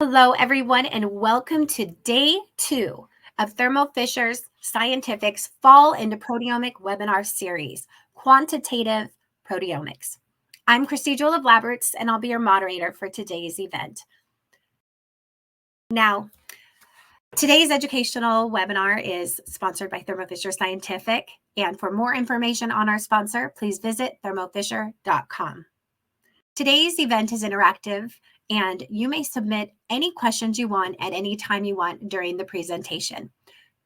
Hello, everyone, and welcome to day 2 of Thermo Fisher Scientific's Fall into Proteomic webinar series, Quantitative Proteomics. I'm Christy Jewell of Laborats, and I'll be your moderator for today's event. Now, today's educational webinar is sponsored by Thermo Fisher Scientific, and for more information on our sponsor, please visit thermofisher.com. Today's event is interactive, and you may submit any questions you want at any time you want during the presentation.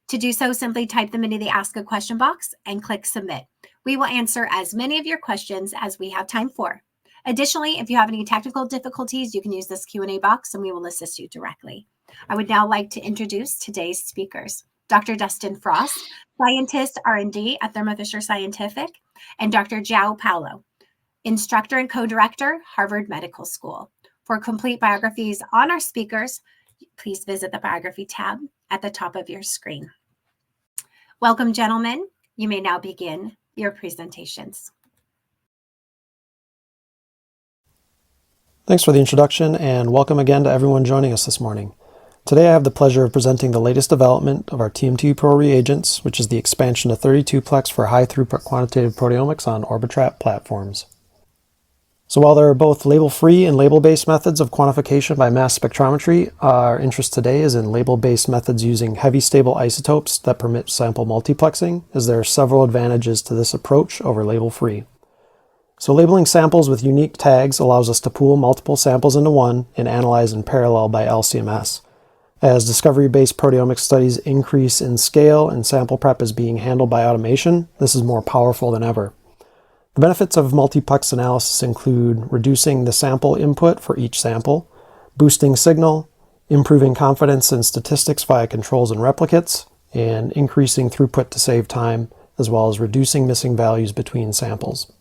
To do so, simply type them into the Ask a Question box and click Submit. We will answer as many of your questions as we have time for. Additionally, if you have any technical difficulties, you can use this Q&A box and we will assist you directly. I would now like to introduce today's speakers. Dr. Dustin Frost, Scientist R&D at Thermo Fisher Scientific, and Dr. Joao Paulo, Instructor and Co-Director, Harvard Medical School. For complete biographies on our speakers, please visit the Biography tab at the top of your screen. Welcome, gentlemen. You may now begin your presentations. Thanks for the introduction, and welcome again to everyone joining us this morning. Today I have the pleasure of presenting the latest development of our TMT-Pro reagents, which is the expansion of 32-plex for high-throughput quantitative proteomics on Orbitrap platforms. So while there are both label-free and label-based methods of quantification by mass spectrometry, our interest today is in label-based methods using heavy stable isotopes that permit sample multiplexing, as there are several advantages to this approach over label-free. So labeling samples with unique tags allows us to pool multiple samples into one and analyze in parallel by LC-MS. As discovery-based proteomics studies increase in scale and sample prep is being handled by automation, this is more powerful than ever. The benefits of multiplex analysis include reducing the sample input for each sample, boosting signal, improving confidence in statistics via controls and replicates, and increasing throughput to save time, as well as reducing missing values between samples.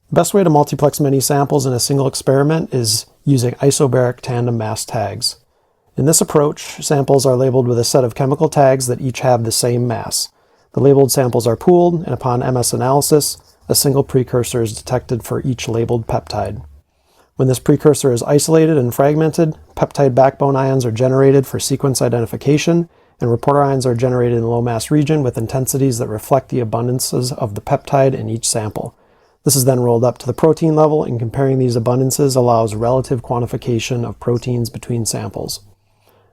The best way to multiplex many samples in a single experiment is using isobaric tandem mass tags. In this approach, samples are labeled with a set of chemical tags that each have the same mass. The labeled samples are pooled, and upon MS analysis, a single precursor is detected for each labeled peptide. When this precursor is isolated and fragmented, peptide backbone ions are generated for sequence identification, and reporter ions are generated in low mass region with intensities that reflect the abundances of the peptide in each sample. This is then rolled up to the protein level, and comparing these abundances allows relative quantification of proteins between samples.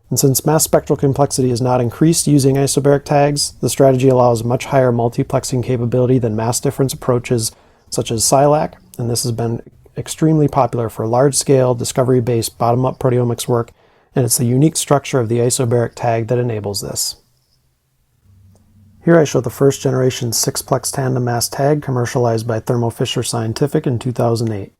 And since mass spectral complexity is not increased using isobaric tags, the strategy allows much higher multiplexing capability than mass difference approaches such as SILAC, and this has been extremely popular for large-scale, discovery-based bottom-up proteomics work, and it's the unique structure of the isobaric tag that enables this. Here I show the first-generation 6-plex tandem mass tag commercialized by Thermo Fisher Scientific in 2008.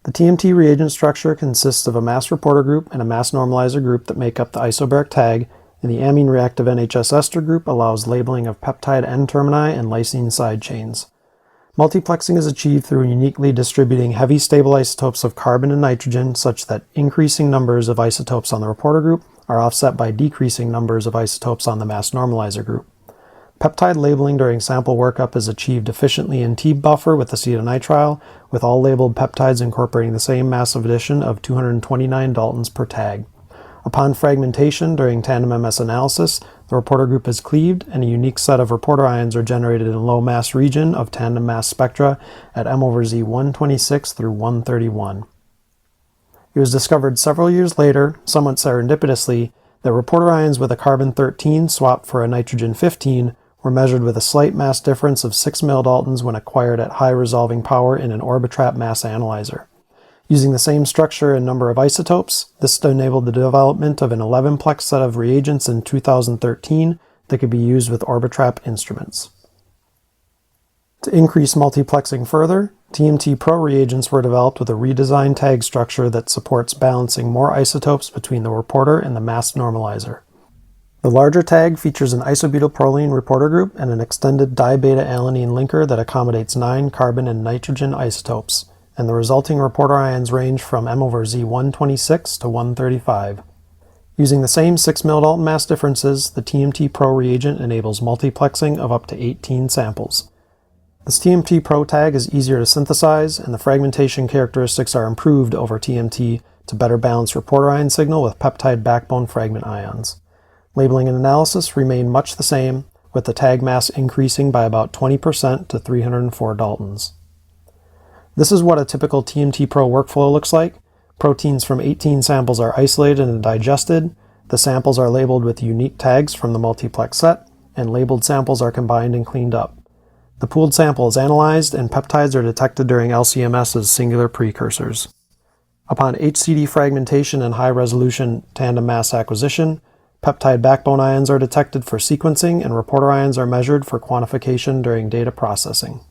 The TMT reagent structure consists of a mass reporter group and a mass normalizer group that make up the isobaric tag, and the amine reactive NHS ester group allows labeling of peptide N-termini and lysine side chains. Multiplexing is achieved through uniquely distributing heavy stable isotopes of carbon and nitrogen such that increasing numbers of isotopes on the reporter group are offset by decreasing numbers of isotopes on the mass normalizer group. Peptide labeling during sample workup is achieved efficiently in T-buffer with acetonitrile, with all labeled peptides incorporating the same massive addition of 229 Daltons per tag. Upon fragmentation during tandem MS analysis, the reporter group is cleaved and a unique set of reporter ions are generated in a low mass region of tandem mass spectra at M/Z 126 through 131. It was discovered several years later, somewhat serendipitously, that reporter ions with a carbon-13 swapped for a nitrogen-15 were measured with a slight mass difference of 6 milldaltons when acquired at high resolving power in an Orbitrap mass analyzer. Using the same structure and number of isotopes, this enabled the development of an 11-plex set of reagents in 2013 that could be used with Orbitrap instruments. To increase multiplexing further, TMT-Pro reagents were developed with a redesigned tag structure that supports balancing more isotopes between the reporter and the mass normalizer. The larger tag features an isobutylproline reporter group and an extended dibeta-alanine linker that accommodates 9 carbon and nitrogen isotopes, and the resulting reporter ions range from M/Z 126 to 135. Using the same 6 milldalton mass differences, the TMT-Pro reagent enables multiplexing of up to 18 samples. This TMT-Pro tag is easier to synthesize, and the fragmentation characteristics are improved over TMT to better balance reporter ion signal with peptide backbone fragment ions. Labeling and analysis remain much the same, with the tag mass increasing by about 20% to 304 Daltons. This is what a typical TMTpro workflow looks like. Proteins from 18 samples are isolated and digested. The samples are labeled with unique tags from the multiplex set, and labeled samples are combined and cleaned up. The pooled sample is analyzed, and peptides are detected during LC-MS as singular precursors. Upon HCD fragmentation and high-resolution tandem mass acquisition, peptide backbone ions are detected for sequencing, and reporter ions are measured for quantification during data processing.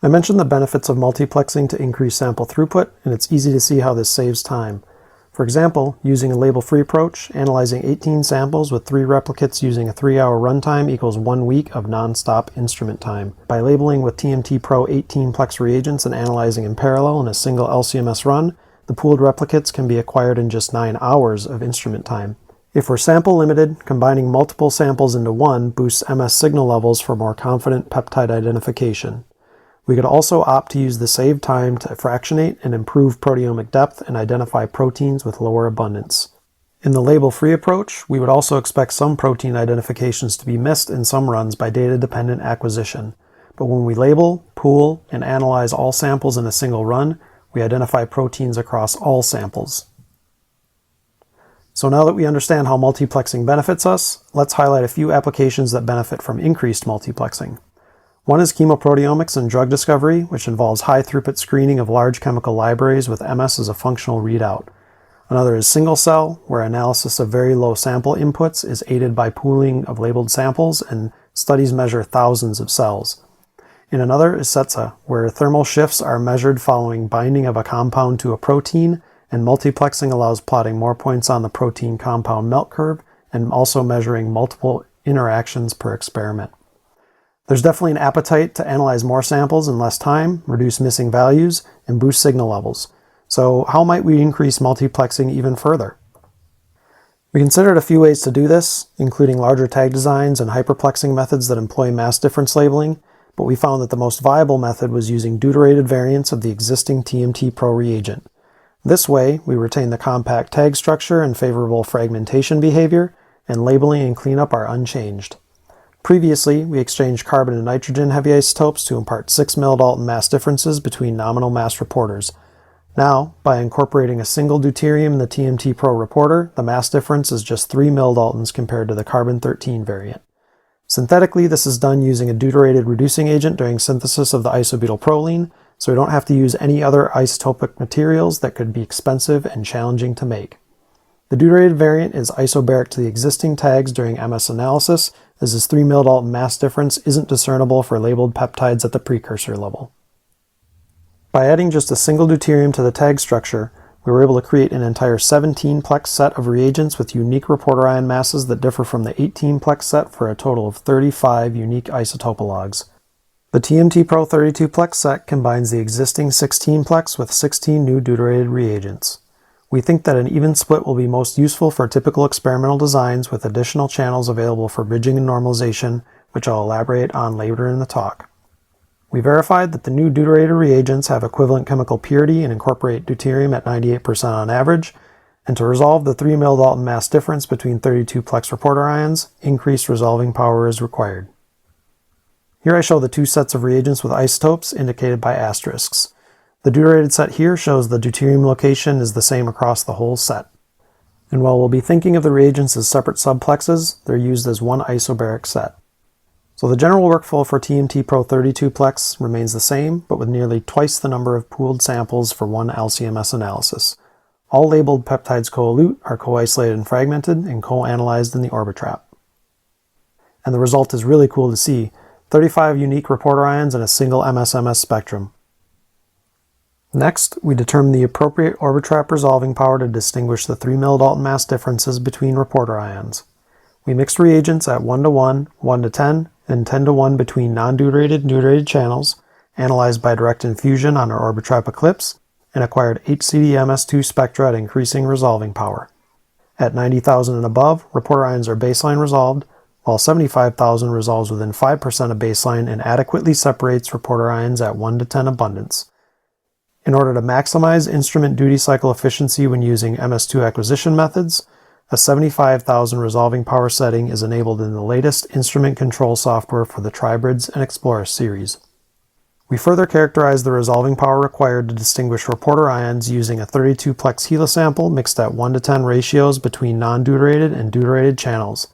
I mentioned the benefits of multiplexing to increase sample throughput, and it's easy to see how this saves time. For example, using a label-free approach, analyzing 18 samples with 3 replicates using a 3-hour runtime equals 1 week of non-stop instrument time. By labeling with TMTpro 18-plex reagents and analyzing in parallel in a single LC-MS run, the pooled replicates can be acquired in just 9 hours of instrument time. If we're sample limited, combining multiple samples into one boosts MS signal levels for more confident peptide identification. We could also opt to use the saved time to fractionate and improve proteomic depth and identify proteins with lower abundance. In the label-free approach, we would also expect some protein identifications to be missed in some runs by data-dependent acquisition. But when we label, pool, and analyze all samples in a single run, we identify proteins across all samples. So now that we understand how multiplexing benefits us, let's highlight a few applications that benefit from increased multiplexing. One is chemoproteomics and drug discovery, which involves high-throughput screening of large chemical libraries with MS as a functional readout. Another is single-cell, where analysis of very low sample inputs is aided by pooling of labeled samples, and studies measure thousands of cells. In another is CETSA, where thermal shifts are measured following binding of a compound to a protein, and multiplexing allows plotting more points on the protein-compound melt curve and also measuring multiple interactions per experiment. There's definitely an appetite to analyze more samples in less time, reduce missing values, and boost signal levels. So how might we increase multiplexing even further? We considered a few ways to do this, including larger tag designs and hyperplexing methods that employ mass difference labeling, but we found that the most viable method was using deuterated variants of the existing TMTpro reagent. This way, we retain the compact tag structure and favorable fragmentation behavior, and labeling and cleanup are unchanged. Previously, we exchanged carbon and nitrogen heavy isotopes to impart 6 milldalton mass differences between nominal mass reporters. Now, by incorporating a single deuterium in the TMTpro reporter, the mass difference is just 3 milldaltons compared to the carbon-13 variant. Synthetically, this is done using a deuterated reducing agent during synthesis of the isobutylproline, so we don't have to use any other isotopic materials that could be expensive and challenging to make. The deuterated variant is isobaric to the existing tags during MS analysis, as this 3 milldalton mass difference isn't discernible for labeled peptides at the precursor level. By adding just a single deuterium to the tag structure, we were able to create an entire 17-plex set of reagents with unique reporter ion masses that differ from the 18-plex set for a total of 35 unique isotopologues. The TMTpro 32-plex set combines the existing 16-plex with 16 new deuterated reagents. We think that an even split will be most useful for typical experimental designs with additional channels available for bridging and normalization, which I'll elaborate on later in the talk. We verified that the new deuterated reagents have equivalent chemical purity and incorporate deuterium at 98% on average, and to resolve the 3 milldalton mass difference between 32-plex reporter ions, increased resolving power is required. Here I show the two sets of reagents with isotopes indicated by asterisks. The deuterated set here shows the deuterium location is the same across the whole set. And while we'll be thinking of the reagents as separate subplexes, they're used as one isobaric set. So the general workflow for TMTpro 32-plex remains the same, but with nearly twice the number of pooled samples for one LC-MS analysis. All labeled peptides co-elute are co-isolated and fragmented and co-analyzed in the Orbitrap. And the result is really cool to see, 35 unique reporter ions in a single MS-MS spectrum. Next, we determine the appropriate Orbitrap resolving power to distinguish the 3 milldalton mass differences between reporter ions. We mixed reagents at 1:1, 1:10, and 10:1 between non-deuterated and deuterated channels, analyzed by direct infusion on our Orbitrap Eclipse, and acquired HCD-MS2 spectra at increasing resolving power. At 90,000 and above, reporter ions are baseline resolved, while 75,000 resolves within 5% of baseline and adequately separates reporter ions at 1:10 abundance. In order to maximize instrument duty cycle efficiency when using MS2 acquisition methods, a 75,000 resolving power setting is enabled in the latest instrument control software for the Tribrid and Explorer series. We further characterize the resolving power required to distinguish reporter ions using a 32-plex HeLa sample mixed at 1:10 ratios between non-deuterated and deuterated channels.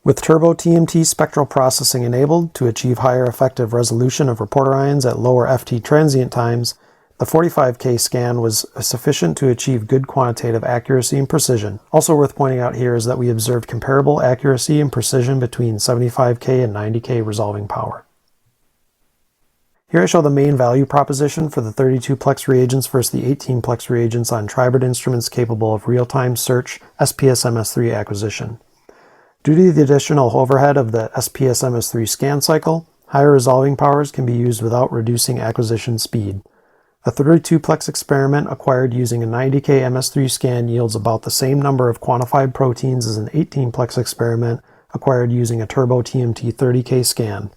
With turbo TMT spectral processing enabled to achieve higher effective resolution of reporter ions at lower FT transient times, the 45K scan was sufficient to achieve good quantitative accuracy and precision. Also worth pointing out here is that we observed comparable accuracy and precision between 75K and 90K resolving power. Here I show the main value proposition for the 32-plex reagents versus the 18-plex reagents on Tribrid instruments capable of real-time search SPS-MS3 acquisition. Due to the additional overhead of the SPS-MS3 scan cycle, higher resolving powers can be used without reducing acquisition speed. A 32-plex experiment acquired using a 90K MS3 scan yields about the same number of quantified proteins as an 18-plex experiment acquired using a turbo TMT 30K scan.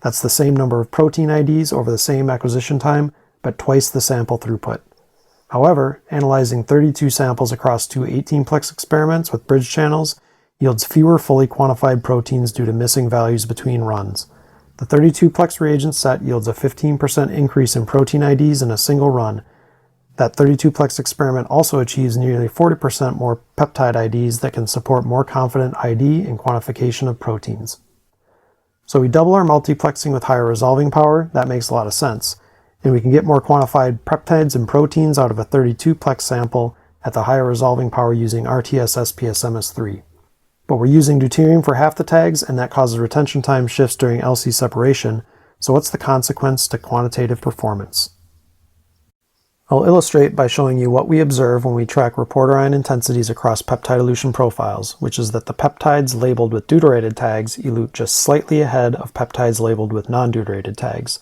That's the same number of protein IDs over the same acquisition time, but twice the sample throughput. However, analyzing 32 samples across two 18-plex experiments with bridge channels yields fewer fully quantified proteins due to missing values between runs. The 32-plex reagent set yields a 15% increase in protein IDs in a single run. That 32-plex experiment also achieves nearly 40% more peptide IDs that can support more confident ID and quantification of proteins. So we double our multiplexing with higher resolving power. That makes a lot of sense. And we can get more quantified peptides and proteins out of a 32-plex sample at the higher resolving power using RTS-SPS-MS3. But we're using deuterium for half the tags, and that causes retention time shifts during LC separation, so what's the consequence to quantitative performance? I'll illustrate by showing you what we observe when we track reporter ion intensities across peptide elution profiles, which is that the peptides labeled with deuterated tags elute just slightly ahead of peptides labeled with non-deuterated tags.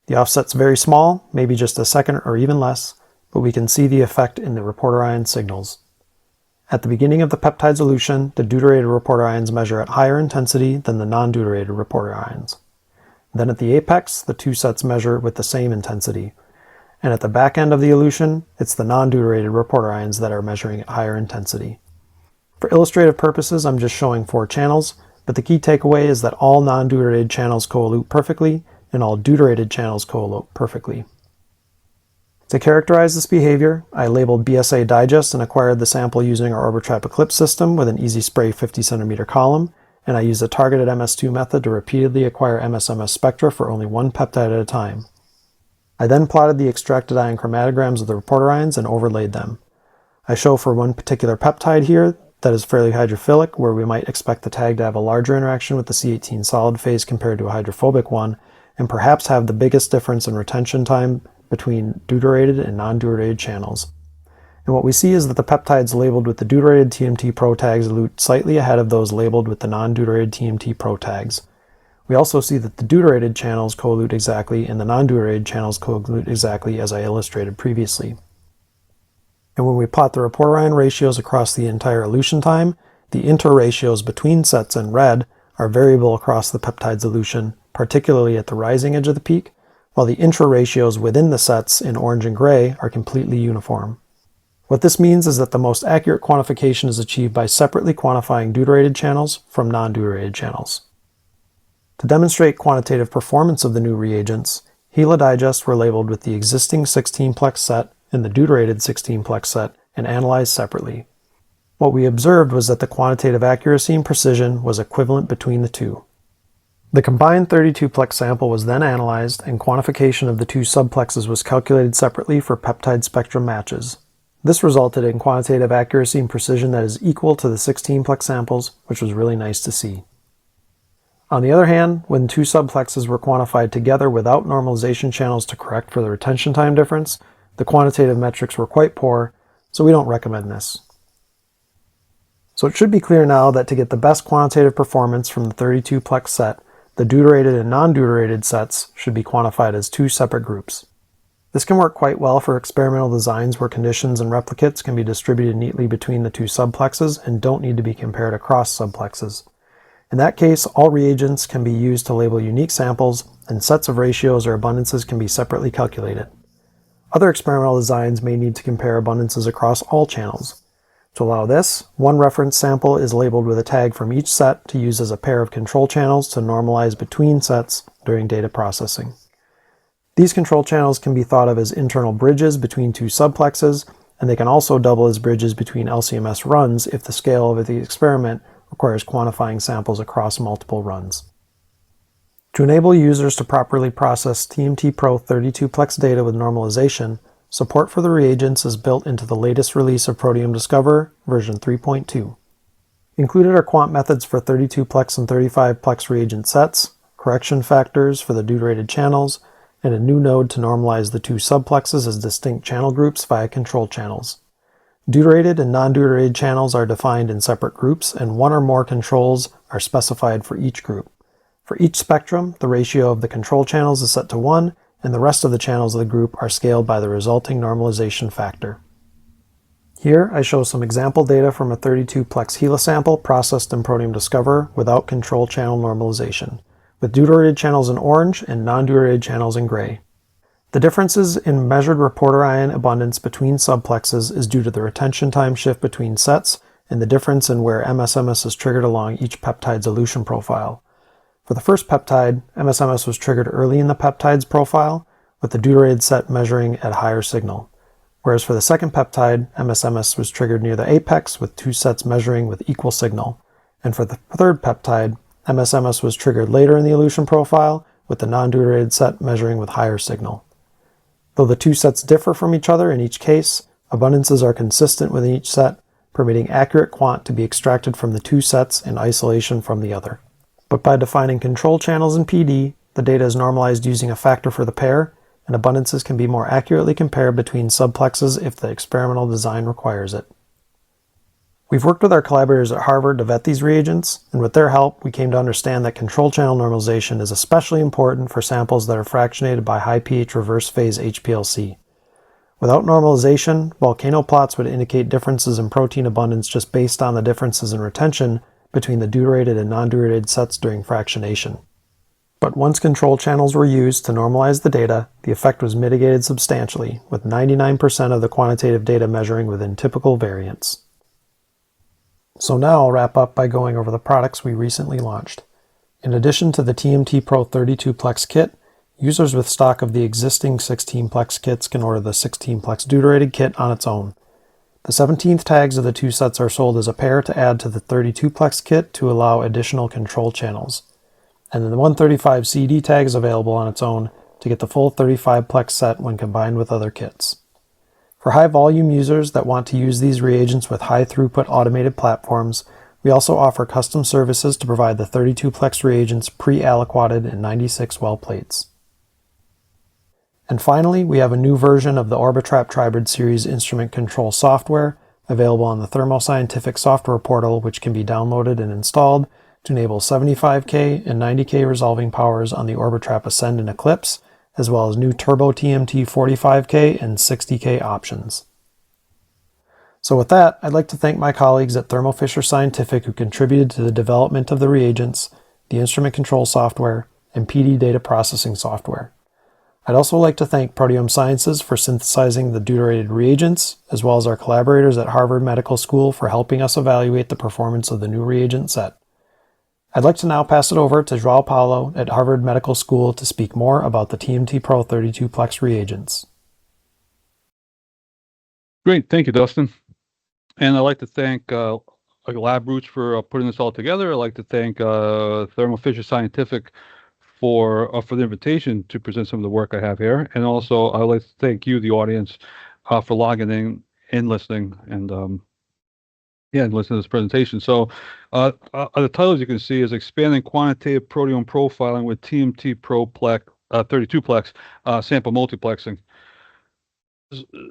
The offset's very small, maybe just a second or even less, but we can see the effect in the reporter ion signals. At the beginning of the peptide's elution, the deuterated reporter ions measure at higher intensity than the non-deuterated reporter ions. Then at the apex, the two sets measure with the same intensity. And at the back end of the elution, it's the non-deuterated reporter ions that are measuring at higher intensity. For illustrative purposes, I'm just showing 4 channels, but the key takeaway is that all non-deuterated channels coelute perfectly, and all deuterated channels coelute perfectly. To characterize this behavior, I labeled BSA digest and acquired the sample using our Orbitrap Eclipse system with an easy spray 50 centimeter column, and I used a targeted MS2 method to repeatedly acquire MS-MS spectra for only one peptide at a time. I then plotted the extracted ion chromatograms of the reporter ions and overlaid them. I show for one particular peptide here that is fairly hydrophilic, where we might expect the tag to have a larger interaction with the C18 solid phase compared to a hydrophobic one, and perhaps have the biggest difference in retention time between deuterated and non-deuterated channels. And what we see is that the peptides labeled with the deuterated TMTpro tags elute slightly ahead of those labeled with the non-deuterated TMTpro tags. We also see that the deuterated channels coelute exactly and the non-deuterated channels coelute exactly as I illustrated previously. And when we plot the reporter ion ratios across the entire elution time, the interratios between sets in red are variable across the peptide's elution, particularly at the rising edge of the peak, while the intra-ratios within the sets in orange and gray are completely uniform. What this means is that the most accurate quantification is achieved by separately quantifying deuterated channels from non-deuterated channels. To demonstrate quantitative performance of the new reagents, HeLa digests were labeled with the existing 16-plex set and the deuterated 16-plex set and analyzed separately. What we observed was that the quantitative accuracy and precision was equivalent between the two. The combined 32-plex sample was then analyzed, and quantification of the two subplexes was calculated separately for peptide spectrum matches. This resulted in quantitative accuracy and precision that is equal to the 16-plex samples, which was really nice to see. On the other hand, when two subplexes were quantified together without normalization channels to correct for the retention time difference, the quantitative metrics were quite poor, so we don't recommend this. So it should be clear now that to get the best quantitative performance from the 32-plex set, the deuterated and non-deuterated sets should be quantified as two separate groups. This can work quite well for experimental designs where conditions and replicates can be distributed neatly between the two subplexes and don't need to be compared across subplexes. In that case, all reagents can be used to label unique samples, and sets of ratios or abundances can be separately calculated. Other experimental designs may need to compare abundances across all channels. To allow this, one reference sample is labeled with a tag from each set to use as a pair of control channels to normalize between sets during data processing. These control channels can be thought of as internal bridges between two subplexes, and they can also double as bridges between LC-MS runs if the scale of the experiment requires quantifying samples across multiple runs. To enable users to properly process TMTpro 32-plex data with normalization, support for the reagents is built into the latest release of Proteome Discover, version 3.2. Included are quant methods for 32-plex and 35-plex reagent sets, correction factors for the deuterated channels, and a new node to normalize the two subplexes as distinct channel groups via control channels. Deuterated and non-deuterated channels are defined in separate groups, and one or more controls are specified for each group. For each spectrum, the ratio of the control channels is set to 1, and the rest of the channels of the group are scaled by the resulting normalization factor. Here, I show some example data from a 32-plex HeLa sample processed in Proteome Discover without control channel normalization, with deuterated channels in orange and non-deuterated channels in gray. The differences in measured reporter ion abundance between subplexes is due to the retention time shift between sets and the difference in where MSMS is triggered along each peptide's elution profile. For the first peptide, MSMS was triggered early in the peptide's profile, with the deuterated set measuring at higher signal. Whereas for the second peptide, MSMS was triggered near the apex, with two sets measuring with equal signal. And for the third peptide, MSMS was triggered later in the elution profile, with the non-deuterated set measuring with higher signal. Though the two sets differ from each other in each case, abundances are consistent within each set, permitting accurate quant to be extracted from the two sets in isolation from the other. But by defining control channels in PD, the data is normalized using a factor for the pair, and abundances can be more accurately compared between subplexes if the experimental design requires it. We've worked with our collaborators at Harvard to vet these reagents, and with their help, we came to understand that control channel normalization is especially important for samples that are fractionated by high pH reverse phase HPLC. Without normalization, volcano plots would indicate differences in protein abundance just based on the differences in retention between the deuterated and non-deuterated sets during fractionation. But once control channels were used to normalize the data, the effect was mitigated substantially, with 99% of the quantitative data measuring within typical variance. So now I'll wrap up by going over the products we recently launched. In addition to the TMTpro 32-plex kit, users with stock of the existing 16-plex kits can order the 16-plex deuterated kit on its own. The 17th tags of the two sets are sold as a pair to add to the 32-plex kit to allow additional control channels. And then the 135 CD tag is available on its own to get the full 35-plex set when combined with other kits. For high-volume users that want to use these reagents with high-throughput automated platforms, we also offer custom services to provide the 32-plex reagents pre-aliquoted in 96 well plates. And finally, we have a new version of the Orbitrap Tribrid Series instrument control software available on the Thermo Scientific software portal, which can be downloaded and installed to enable 75K and 90K resolving powers on the Orbitrap Ascend and Eclipse, as well as new Turbo TMT 45K and 60K options. So with that, I'd like to thank my colleagues at Thermo Fisher Scientific who contributed to the development of the reagents, the instrument control software, and PD data processing software. I'd also like to thank Proteome Sciences for synthesizing the deuterated reagents, as well as our collaborators at Harvard Medical School for helping us evaluate the performance of the new reagent set. I'd like to now pass it over to Joao Paulo at Harvard Medical School to speak more about the TMTpro 32-plex reagents. Great, thank you, Dustin. And I'd like to thank LabRoots for putting this all together. I'd like to thank Thermo Fisher Scientific for the invitation to present some of the work I have here. And also, I'd like to thank you, the audience, for logging in and listening and listening to this presentation. So the title, as you can see, is Expanding Quantitative Proteome Profiling with TMTpro 32-plex Sample Multiplexing.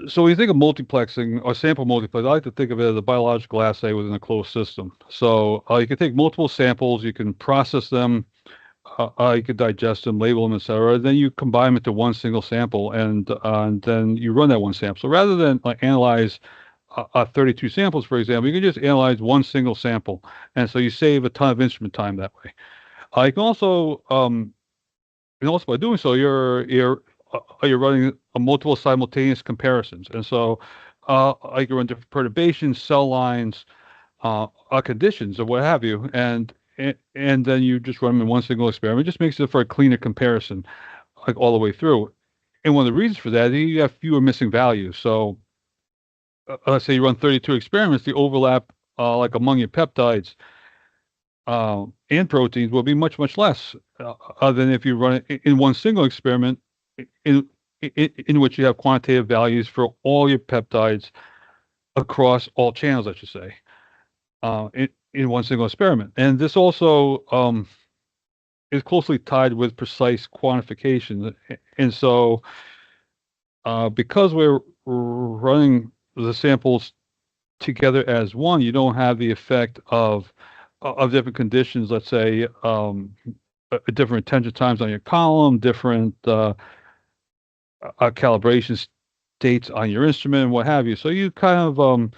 So when you think of multiplexing or sample multiplex, I like to think of it as a biological assay within a closed system. So you can take multiple samples, you can process them, you could digest them, label them, etc. Then you combine them into one single sample, and then you run that one sample. So rather than analyze 32 samples, for example, you can just analyze one single sample, and so you save a ton of instrument time that way. You can also by doing so, you're you're running a multiple simultaneous comparisons. And so you can run different perturbations, cell lines, conditions or what have you. And then you just run them in one single experiment. It just makes it for a cleaner comparison, like all the way through. And one of the reasons for that is you have fewer missing values. So let's say you run 32 experiments, the overlap like among your peptides and proteins will be much, much less than if you run it in one single experiment in which you have quantitative values for all your peptides across all channels, I should say, in one single experiment. And this also is closely tied with precise quantification. And so because we're running the samples together as one, you don't have the effect of different conditions. Let's say different attention times on your column, different calibration states on your instrument, and what have you. So you kind of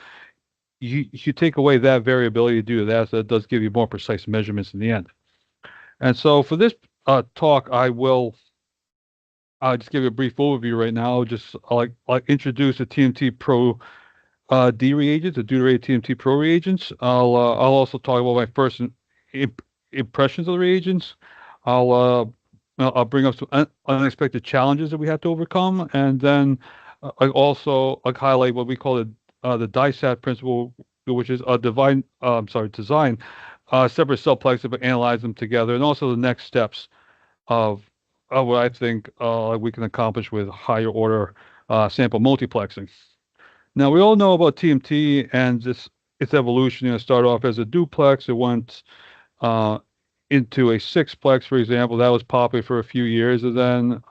you take away that variability due to that. So it does give you more precise measurements in the end. And so for this talk, I'll just give you a brief overview right now. Just like introduce the TMTpro D reagents, the deuterated TMTpro reagents. I'll also talk about my first impressions of the reagents. I'll bring up some unexpected challenges that we had to overcome, and then I also highlight what we call the DISAT principle, which is design separate cell plexes but analyze them together, and also the next steps of what I think we can accomplish with higher order sample multiplexing. Now, we all know about TMT and its evolution. It started off as a duplex. It went into a sixplex, for example. That was popular for a few years. And then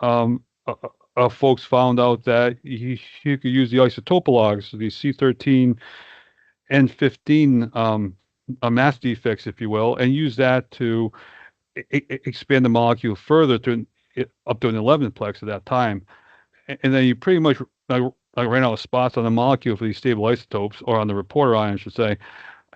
folks found out that you could use the isotopologs, the C13 and 15 mass defects, if you will, and use that to expand the molecule further to up to an 11-plex at that time. And then you pretty much ran out of spots on the molecule for these stable isotopes, or on the reporter ion, I should say.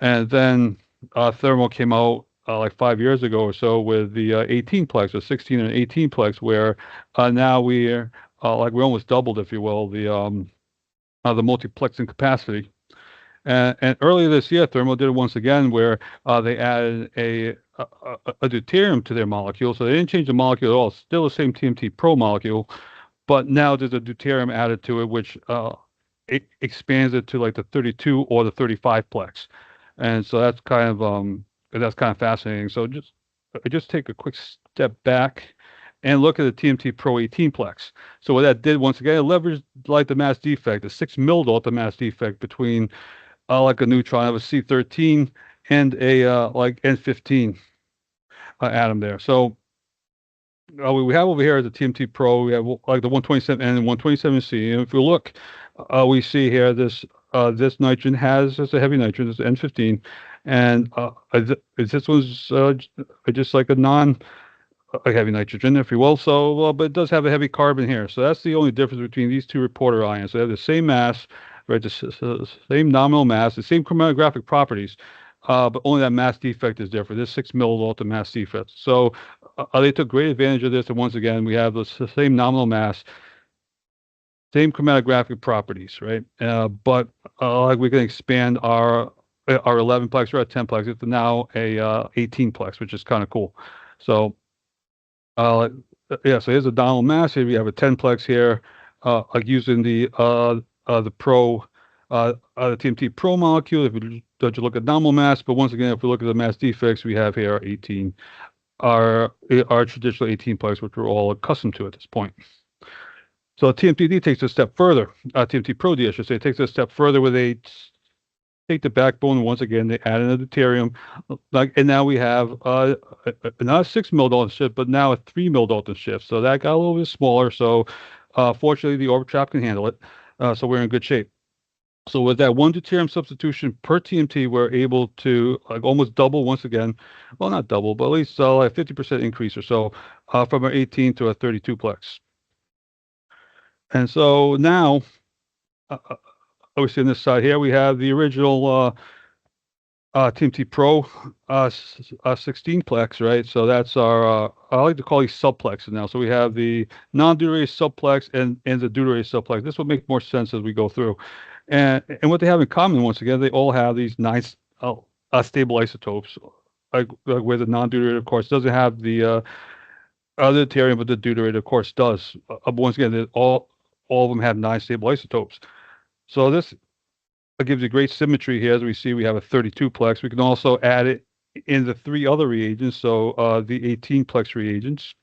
And then Thermo came out like 5 years ago or so with the 18-plex, or 16 and 18-plex, where now we're we almost doubled, if you will, the multiplexing capacity. And earlier this year, Thermo did it once again, where they added a deuterium to their molecule. So they didn't change the molecule at all. It's still the same TMTpro molecule, but now there's a deuterium added to it, which it expands it to like the 32 or the 35-plex. And so that's kind of fascinating. So just take a quick step back and look at the TMTpro 18-plex. So what that did, once again, it leveraged like the mass defect, the 6 milldalton mass defect between like a neutron of a C13 and a like N15 atom there. So we have over here the TMTpro, we have like the 127N and 127C. And if you look, we see here this nitrogen it's a heavy nitrogen, it's N15, and this was just like a heavy nitrogen, if you will. So, but it does have a heavy carbon here. So that's the only difference between these two reporter ions. They have the same mass, right? The same nominal mass, the same chromatographic properties, but only that mass defect is different. This 6 milldalton mass defect. So they took great advantage of this. And once again, we have the same nominal mass, same chromatographic properties, right? But like we can expand our 11-plex or a 10-plex. It's now a 18-plex, which is kind of cool. So yeah, so here's a nominal mass. Here we have a 10-plex here, like using the TMTpro molecule. If we look at nominal mass, but once again, if we look at the mass defects, we have here 18, our traditional 18-plex, which we're all accustomed to at this point. So TMTD takes a step further. TMTpro-D, I should say, takes a step further, where they take the backbone. Once again, they add in a deuterium, and now we have not a 6 milldalton shift, but now a 3 milldalton shift. So that got a little bit smaller. So fortunately, the Orbitrap can handle it. So we're in good shape. So with that one deuterium substitution per TMT, we're able to almost double once again. Well, not double, but at least a 50% increase or so from an 18 to a 32-plex. And so now, obviously on this side here, we have the original TMTpro 16-plex, right? So that's our, I like to call these subplexes now. So we have the non-deuterated subplex and the deuterated subplex. This will make more sense as we go through. And what they have in common, once again, they all have these nice stable isotopes. Like where the non-deuterated, of course, doesn't have the other deuterium, but the deuterated, of course, does. But once again, all of them have nice stable isotopes. So this gives you great symmetry here. As we see, we have a 32-plex. We can also add it in the 3 other reagents, so the 18-plex reagents,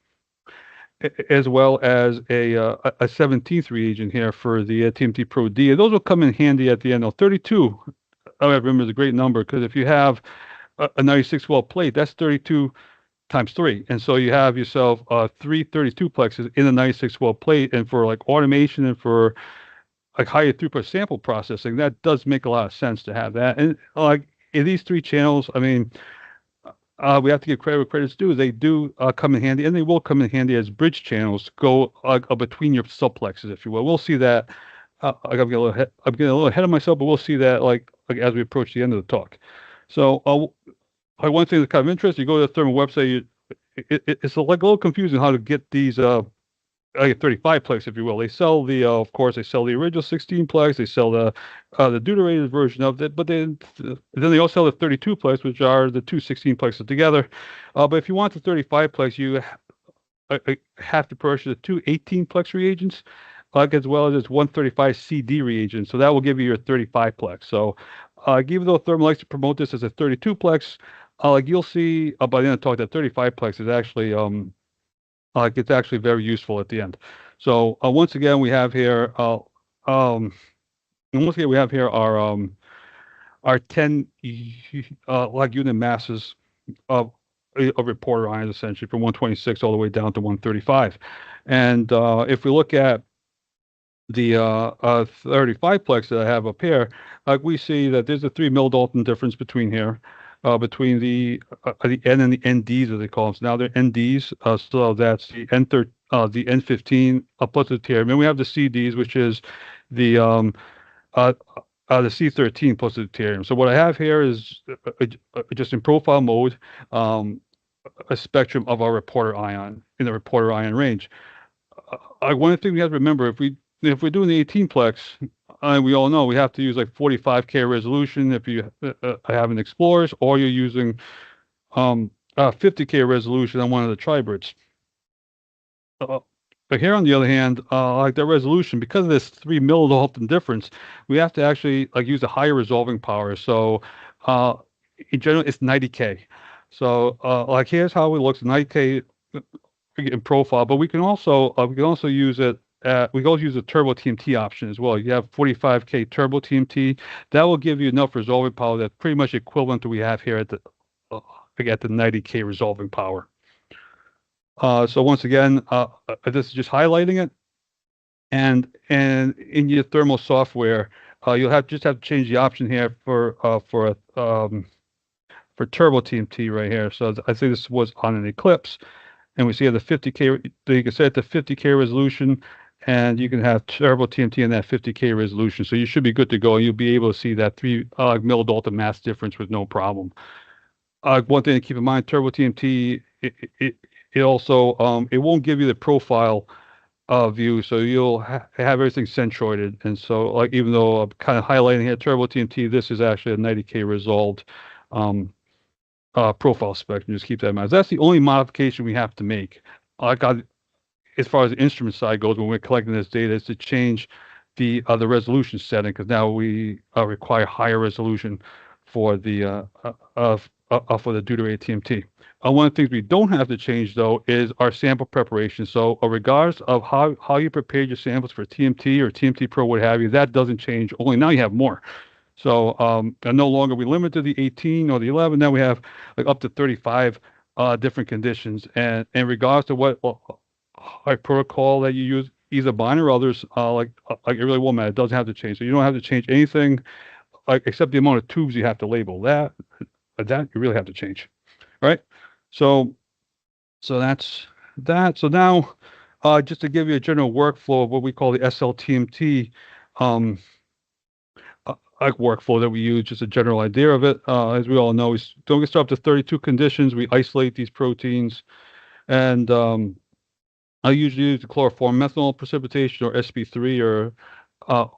as well as a 17th reagent here for the TMTpro D. And those will come in handy at the end. Now, 32, I remember, is a great number, because if you have a 96-well plate, that's 32 times 3. And so you have yourself 3 32-plexes in a 96-well plate. And for like automation and for like higher throughput sample processing, that does make a lot of sense to have that. And like in these 3 channels, I mean, we have to give credit where credit's due. They do come in handy, and they will come in handy as bridge channels to go between your subplexes, if you will. We'll see that. I'm getting a little ahead of myself, but we'll see that like as we approach the end of the talk. So one thing that's kind of interesting, you go to the Thermo website, it's like a little confusing how to get these 35-plex, if you will. They sell the, of course, they sell the original 16-plex. They sell the deuterated version of it, but then they also sell the 32-plex, which are the 2 16-plexes together. But if you want the 35-plex, you have to purchase the 2 18-plex reagents, as well as this 135 CD reagent. So that will give you your 35-plex. So even though Thermo likes to promote this as a 32-plex, like you'll see by the end of the talk, that 35-plex is actually it's actually very useful at the end. So once again, we have here our 10 unit masses of reporter ions, essentially from 126 all the way down to 135. And if we look at the 35-plex that I have up here, we see that there's a 3 milldalton difference between here. Between the N and the NDs, as they call them. So now they're NDs, so that's the the N15 plus the deuterium. And we have the CDs, which is the C13 plus the deuterium. So what I have here is just in profile mode, a spectrum of our reporter ion in the reporter ion range. One of the things we have to remember, if we're doing the 18-plex, we all know we have to use like 45K resolution if you have an Explorers, or you're using 50K resolution on one of the tribrids. But here, on the other hand, like the resolution, because of this 3 milldalton difference, we have to actually like use a higher resolving power. So in general, it's 90K. So like here's how it looks: 90K in profile. But we can also use it. We can also use a turbo TMT option as well. You have 45K turbo TMT. That will give you enough resolving power that's pretty much equivalent to what we have here at the 90K resolving power. So once again, this is just highlighting it. And in your thermal software, you'll just have to change the option here for turbo TMT right here. So I think this was on an Eclipse, and we see the 50K. You can set it to 50K resolution, and you can have turbo TMT in that 50K resolution. So you should be good to go. You'll be able to see that 3 milldalton mass difference with no problem. One thing to keep in mind: turbo TMT, it also it won't give you the profile view, so you'll have everything centroided. And so, like, even though I'm kind of highlighting here turbo TMT, this is actually a 90K resolved profile spectrum. Just keep that in mind. That's the only modification we have to make. As far as the instrument side goes, when we're collecting this data, is to change the resolution setting, because now we require higher resolution for the deuterated TMT. One of the things we don't have to change, though, is our sample preparation. So regardless of how you prepared your samples for TMT or TMTpro, what have you, that doesn't change. Only now you have more. So no longer we limit to the 18 or the 11. Now we have like up to 35 different conditions. And in regards to what protocol that you use, either mine or others, like it really won't matter. It doesn't have to change. So you don't have to change anything, except the amount of tubes you have to label. That you really have to change. All right. So that's that. So now, just to give you a general workflow of what we call the SLTMT, workflow that we use, just a general idea of it. As we all know, we don't get up to 32 conditions. We isolate these proteins, and I usually use the chloroform methanol precipitation, or sp3,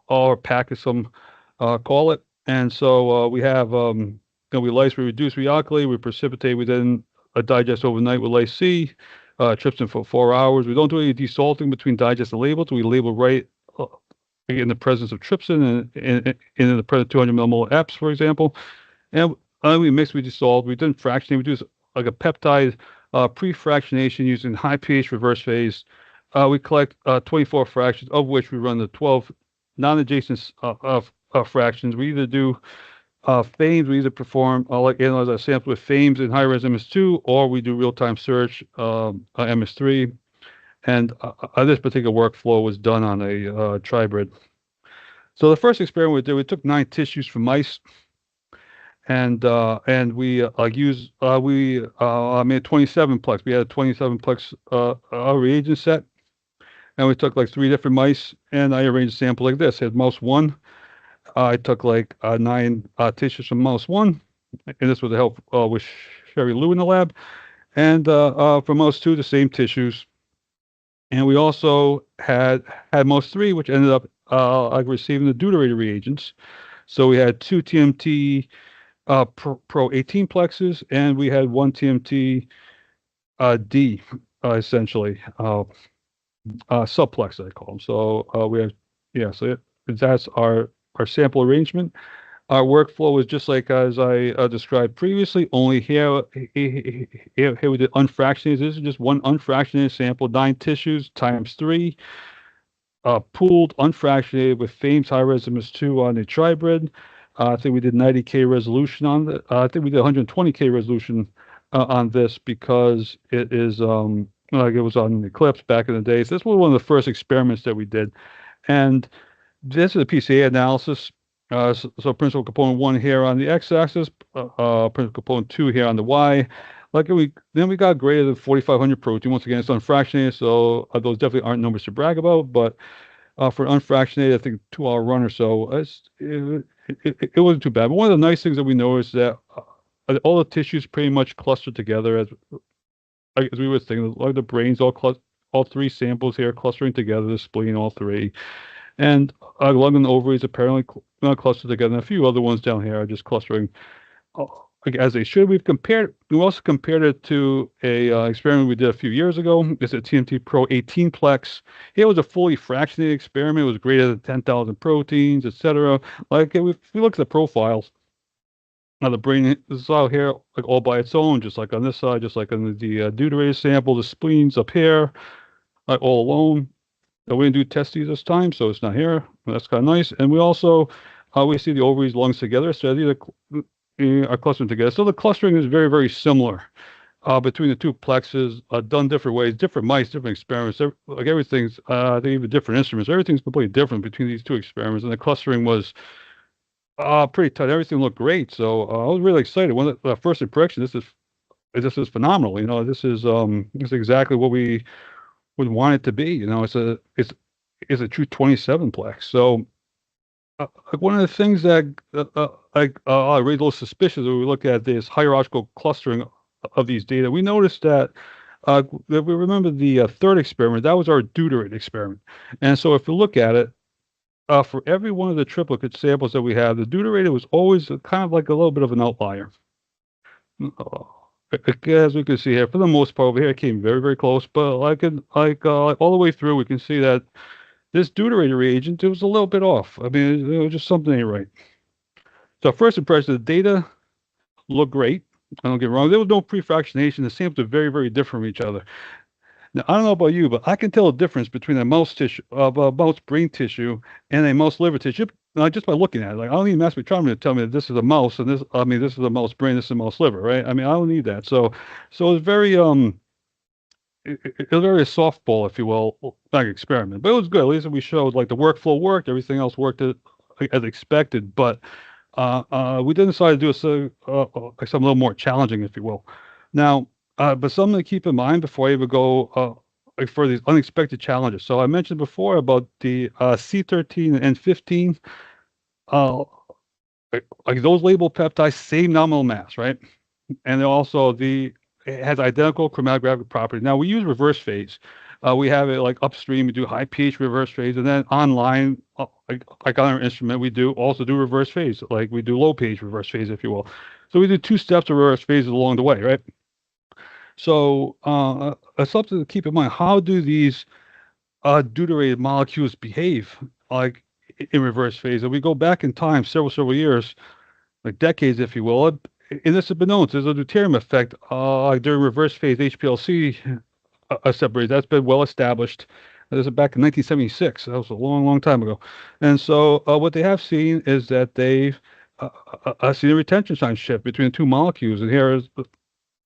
or PAC, as some call it. And so we have, we lyse, we reduce, we alkylate, we precipitate, we then digest overnight with lyse C, trypsin for 4 hours. We don't do any desalting between digest and label. We label right in the presence of trypsin and in the presence of 200 millimolar EPS, for example. And we mix, we dissolve, we then fractionate, we do like a peptide pre-fractionation using high pH reverse phase. We collect 24 fractions, of which we run the 12 non-adjacent fractions. We either do FAMES, we either perform like analyze our sample with FAMES in high-res MS2, or we do real-time search MS3. And this particular workflow was done on a tribrid. So the first experiment we did, we took 9 tissues from mice, and we made 27-plex. We had a 27-plex reagent set, and we took like 3 different mice, and I arranged a sample like this. I had mouse 1. I took like 9 tissues from mouse 1, and this was the help with Sherry Lou in the lab, and for mouse 2, the same tissues. And we also had mouse 3, which ended up receiving the deuterated reagents. So we had 2 TMT Pro 18 plexes, and we had 1 TMT D, essentially subplex, I call them. So we have, so that's our sample arrangement. Our workflow was just like as I described previously, only here we did unfractionated. This is just one unfractionated sample, 9 tissues times 3, pooled, unfractionated with FAMES high-res MS2 on the tribrid. I think we did 90K resolution on the. I think we did 120K resolution on this because it is like it was on Eclipse back in the day. So this was one of the first experiments that we did, and this is a PCA analysis. So principal component 1 here on the x-axis, principal component 2 here on the y. Like we got greater than 4,500 protein. Once again, it's unfractionated, so those definitely aren't numbers to brag about. But for unfractionated, I think 2-hour run or so, it wasn't too bad. But one of the nice things that we noticed is that all the tissues pretty much clustered together as we were thinking. Like the brains, all 3 samples here clustering together, the spleen, all 3. And lung and ovaries apparently clustered together, and a few other ones down here are just clustering as they should. We also compared it to a experiment we did a few years ago. It's a TMTpro 18-plex. It was a fully fractionated experiment. It was greater than 10,000 proteins, etc. Like if we look at the profiles, now the brain is out here like all by its own, just like on this side, just like on the deuterated sample. The spleen's up here, like all alone. We didn't do testes this time, so it's not here. That's kind of nice. And we also we see the ovaries, lungs together, so these are clustering together. So the clustering is very, very similar between the 2 plexes, done different ways, different mice, different experiments. Like everything's, they even different instruments. Everything's completely different between these 2 experiments, and the clustering was pretty tight. Everything looked great, so I was really excited. One of the first impression, this is phenomenal. You know, this is exactly what we would want it to be. You know, it's a true 27-plex. So one of the things that I raised a little suspicious when we look at this hierarchical clustering of these data, we noticed that we remember the 3rd experiment. That was our deuterated experiment. And so if you look at it, for every one of the triplicate samples that we have, the deuterated was always kind of like a little bit of an outlier. As we can see here, for the most part over here, it came very, very close. But like all the way through, we can see that this deuterated reagent, it was a little bit off. I mean, it was just something ain't right. So first impression, the data looked great. I don't get me wrong. There was no pre-fractionation. The samples are very, very different from each other. Now, I don't know about you, but I can tell a difference between a mouse tissue, mouse brain tissue, and a mouse liver tissue just by looking at it. Like I don't need mass spectrometry to tell me that this is a mouse and this is a mouse brain, this is a mouse liver, right? I mean, I don't need that. So it's very it was very a softball, if you will, like experiment. But it was good. At least we showed like the workflow worked, everything else worked as expected. But we did decide to do something a little more challenging, if you will. Now, but something to keep in mind before I even go for these unexpected challenges. So I mentioned before about the C13 and N15 like those labeled peptides, same nominal mass, right? And then also it has identical chromatographic properties. Now we use reverse phase. We have it like upstream, we do high pH reverse phase, and then online, like on our instrument, we also do reverse phase, like we do low pH reverse phase, if you will. So we do 2 steps of reverse phases along the way, right? So something to keep in mind. How do these deuterated molecules behave like in reverse phase? And we go back in time several years, like decades, if you will. And this has been known. There's a deuterium effect during reverse phase HPLC separation. That's been well established. This is back in 1976. That was a long time ago. And so what they have seen is that they've seen a retention time shift between the 2 molecules. And here's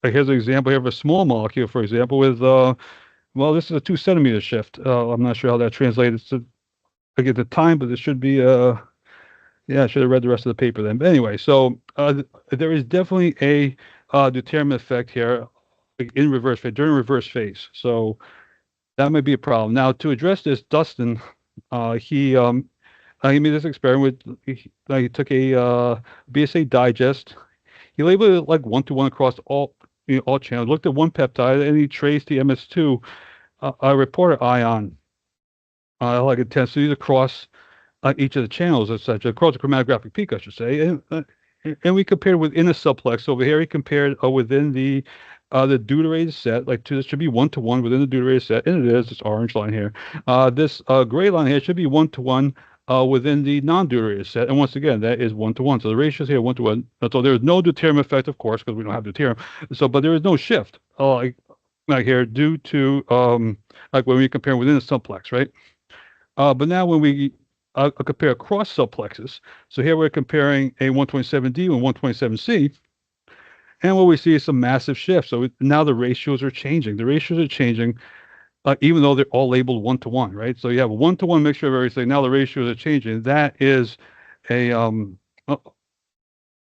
an example here of a small molecule, for example, with well, this is a 2 centimeter shift. I'm not sure how that translates to at the time, but it should be yeah, I should have read the rest of the paper then. But anyway, so there is definitely a deuterium effect here in reverse phase, during reverse phase. So that might be a problem. Now, to address this, Dustin, he made this experiment with, he took a BSA digest. He labeled it like 1-to-1 across all channels, looked at one peptide, and he traced the MS2 reporter ion like intensities across each of the channels, etc., across the chromatographic peak, I should say, and we compared within a subplex. Over here, he compared within the deuterated set, like this should be 1-to-1 within the deuterated set, and it is this orange line here. This gray line here should be 1-to-1 within the non-deuterated set, and once again, that is 1-to-1. So the ratios here 1-to-1. So there is no deuterium effect, of course, because we don't have deuterium. So, but there is no shift, like here, due to like when we compare within a subplex, right? But now when we compare across subplexes, so here we're comparing a 127D and 127C, and what we see is some massive shifts. So now the ratios are changing. The ratios are changing, even though they're all labeled 1-to-1, right? So you have a 1-to-1 mixture of everything. Now the ratios are changing. That is an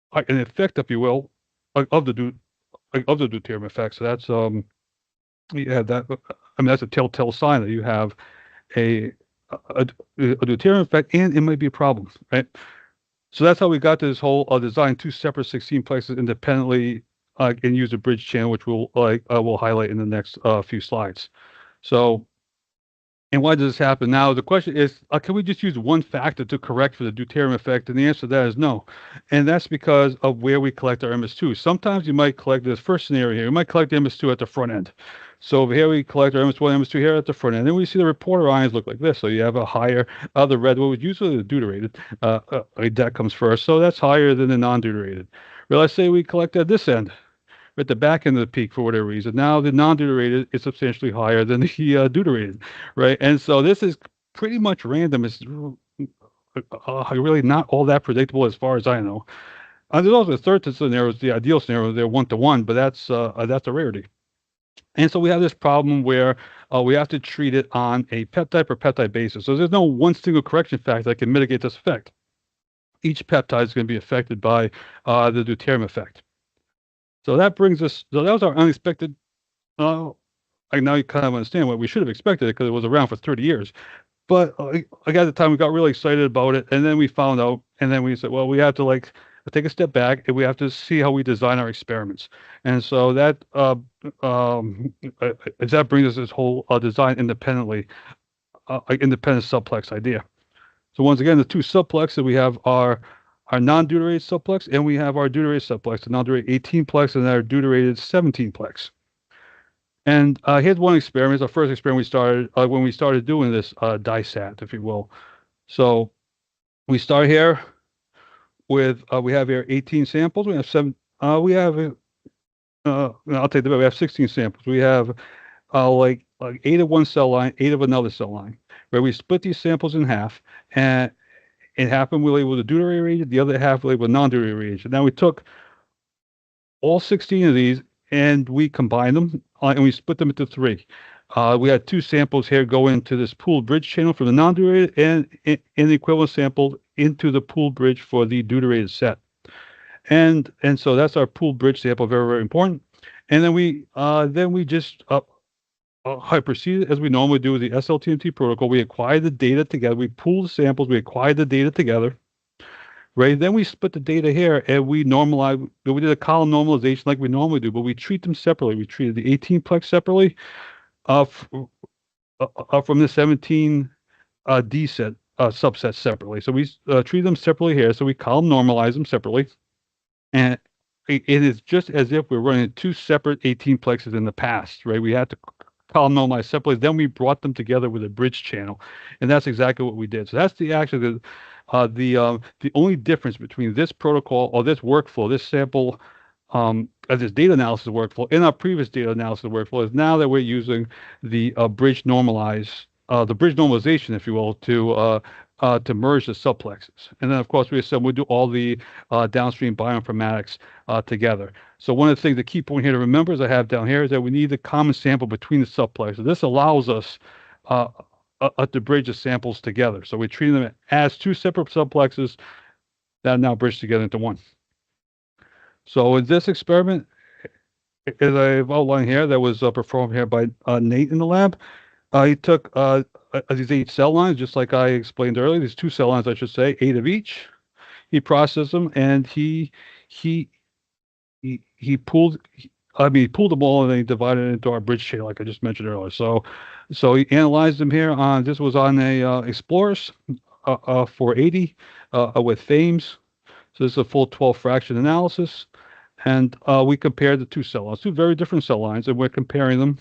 effect, if you will, of the deuterium effect. So that's yeah, that's a telltale sign that you have a deuterium effect, and it might be a problem, right? So that's how we got to this whole design 2 separate 16 plexes independently and use a bridge channel, which we'll highlight in the next few slides. So, and why does this happen? Now, the question is, can we just use one factor to correct for the deuterium effect? And the answer to that is no. And that's because of where we collect our MS2. Sometimes you might collect this first scenario here. You might collect the MS2 at the front end. So over here we collect our MS1, MS2 here at the front end. Then we see the reporter ions look like this. So you have a higher, the red, what was usually the deuterated, that comes first. So that's higher than the non-deuterated. But let's say we collect at this end, at the back end of the peak for whatever reason. Now the non-deuterated is substantially higher than the deuterated, right? And so this is pretty much random. It's really not all that predictable as far as I know. There's also a third scenario, the ideal scenario, they're 1-to-1, but that's a rarity. And so we have this problem where we have to treat it on a peptide per peptide basis. So there's no one single correction factor that can mitigate this effect. Each peptide is going to be affected by the deuterium effect. So that brings us, so that was our unexpected, now you kind of understand what we should have expected it because it was around for 30 years. But like at the time we got really excited about it, and then we found out, and then we said, well, we have to take a step back and we have to see how we design our experiments. And so that that brings us this whole design independently, independent subplex idea. So once again, the 2 subplexes we have are our non-deuterated subplex, and we have our deuterated subplex, the non-deuterated 18-plex and our deuterated 17-plex. And here's one experiment, our first experiment we started when we started doing this DISAT, if you will. So we start here with, we have here 18 samples. We have 7, we have, I'll take the bet, we have 16 samples. We have like 8 of one cell line, 8 of another cell line, where we split these samples in half, and in half we labeled with a deuterated reagent, the other half we labeled with non-deuterated reagent. Now we took all 16 of these and we combined them and we split them into 3. We had 2 samples here go into this pooled bridge channel for the non-deuterated, and the equivalent sample into the pooled bridge for the deuterated set. And so that's our pooled bridge sample, very, very important. And then we just proceeded as we normally do with the SLTMT protocol. We acquired the data together. We pooled the samples. We acquired the data together. right? Then we split the data here and we normalize. We did a column normalization like we normally do, but we treat them separately. We treated the 18-plex separately from the 17 D set subsets separately. So we treat them separately here. So we column normalize them separately. And it is just as if we're running two separate 18 plexes in the past, right? We had to column normalize separately. Then we brought them together with a bridge channel, and that's exactly what we did. So that's the only difference between this protocol or this workflow, this sample, this data analysis workflow, in our previous data analysis workflow is now that we're using the bridge normalization, if you will, to merge the subplexes. And then, of course, we assume we'll do all the downstream bioinformatics together. So one of the things, the key point here to remember, as I have down here, is that we need the common sample between the subplexes. This allows us to bridge the samples together. So we treat them as two separate subplexes that are now bridged together into one. So in this experiment, as I've outlined here, that was performed here by Nate in the lab, he took these 8 cell lines, just like I explained earlier, these 2 cell lines, I should say, 8 of each. He processed them and he pulled, he pulled them all and then he divided it into our bridge channel, like I just mentioned earlier. So he analyzed them here on, this was on a Explorers 480 with Thames. So this is a full 12 fraction analysis. And we compared the 2 cell lines, 2 very different cell lines, and we're comparing them.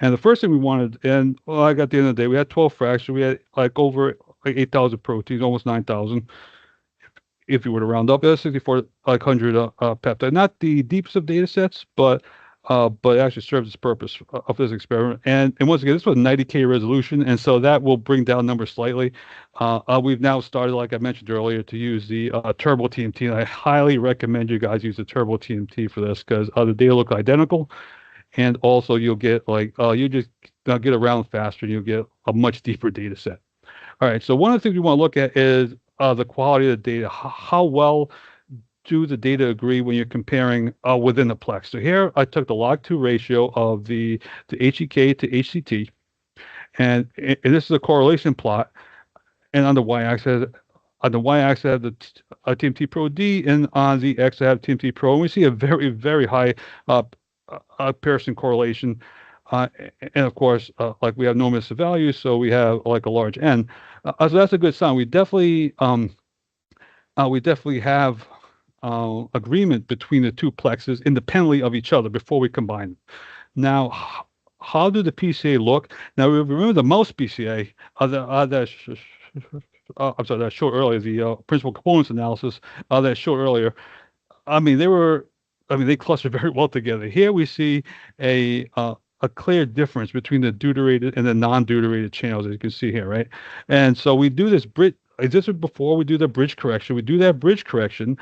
And the first thing we wanted, and I got the end of the day, we had 12 fractions. We had like over 8,000 proteins, almost 9,000. If you were to round up, 6,400 peptide. Not the deepest of data sets, but it actually serves its purpose of this experiment. And once again, this was 90K resolution, and so that will bring down numbers slightly. We've now started, like I mentioned earlier, to use the Turbo TMT, and I highly recommend you guys use the Turbo TMT for this because the data look identical. And also you'll get you just get around faster and you'll get a much deeper data set. All right, so one of the things we want to look at is the quality of the data. How well do the data agree when you're comparing within the plex? So here I took the log2 ratio of the HEK to HCT, and this is a correlation plot. And on the y-axis, I have the TMTpro D, and on the x I have TMTpro, and we see a very, very high Pearson correlation, and of course, like we have no missed values, so we have like a large N. So that's a good sign. We definitely have agreement between the 2 plexes independently of each other before we combine them. Now, how do the PCA look? Now, remember the mouse PCA, that I showed earlier, the principal components analysis that I showed earlier. They cluster very well together. Here we see a clear difference between the deuterated and the non-deuterated channels, as you can see here, right? And so we do this bridge. This was before we do the bridge correction. We do that bridge correction,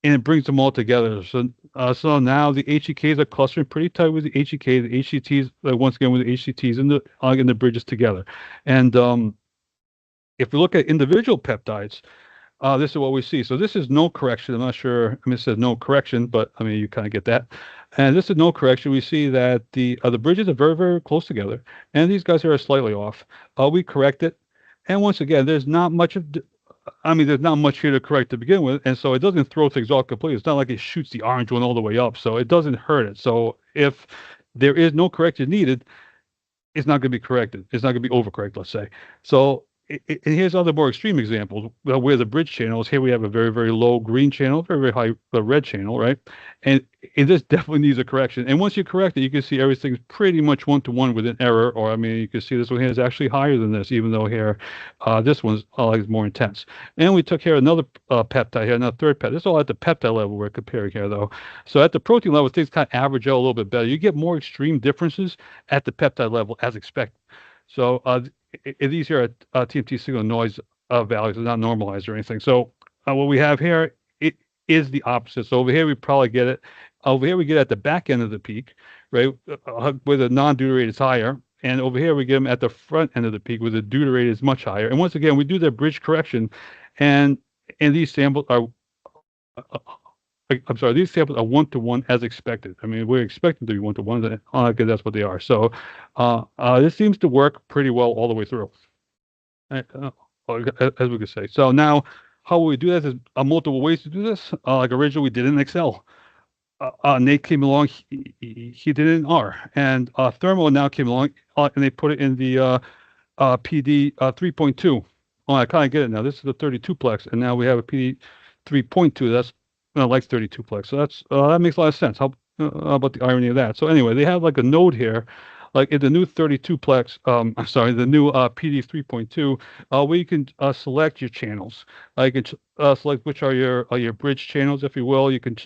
and it brings them all together. So now the HEKs are clustering pretty tight with the HEK. The HCTs, once again, with the HCTs and the bridges together. And if we look at individual peptides, this is what we see. So this is no correction. I'm not sure. It says no correction, but you kind of get that. And this is no correction. We see that the bridges are very, very close together, and these guys here are slightly off. We correct it, and once again, there's not much there's not much here to correct to begin with, and so it doesn't throw things off completely. It's not like it shoots the orange one all the way up, so it doesn't hurt it. So if there is no correction needed, it's not going to be corrected. It's not going to be overcorrected, let's say. So. And here's other more extreme examples where the bridge channels. Here we have a very, very low green channel, very, very high red channel, right? And this definitely needs a correction. And once you correct it, you can see everything's pretty much one-to-one with an error. Or you can see this one here is actually higher than this, even though here this one's is more intense. And we took here another peptide here, another third peptide. This is all at the peptide level we're comparing here, though. So at the protein level, things kind of average out a little bit better. You get more extreme differences at the peptide level as expected. So these here are TMT signal noise values. They're not normalized or anything. So what we have here, it is the opposite. So over here, we probably get it. Over here, we get at the back end of the peak, right, where the non-deuterated is higher. And over here, we get them at the front end of the peak where the deuterated is much higher. And once again, we do the bridge correction. And these samples are... these samples are one-to-one as expected. We're expecting to be one-to-one, because that's what they are. So this seems to work pretty well all the way through, as we could say. So now how we do that? There's multiple ways to do this. Like originally we did in Excel. Nate came along, he did it in R, and Thermo now came along and they put it in the PD 3.2. Oh, I kind of get it now. This is the 32-plex, and now we have a PD 3.2. That's like 32-plex. So that makes a lot of sense. How about the irony of that? So anyway, they have like a node here, like in the new 32-plex. I'm sorry, the new PD 3.2, where you can select your channels. You can select which are your bridge channels, if you will. You can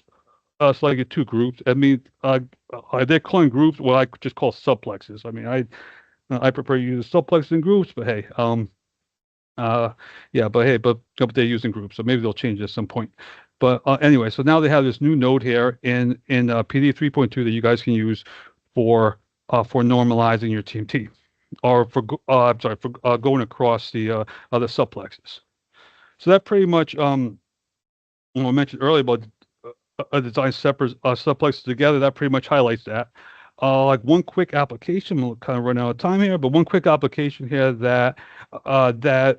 select your two groups. I mean, they're calling groups what I could just call subplexes. I mean, I prefer to use subplexes and groups, but hey, yeah, but they're using groups, so maybe they'll change it at some point. But anyway, so now they have this new node here in PD 3.2 that you guys can use for normalizing your TMT, or for I'm sorry, for going across the subplexes. So that pretty much when I mentioned earlier about design separate subplexes together, that pretty much highlights that. Like one quick application, we'll kind of run out of time here, but one quick application here that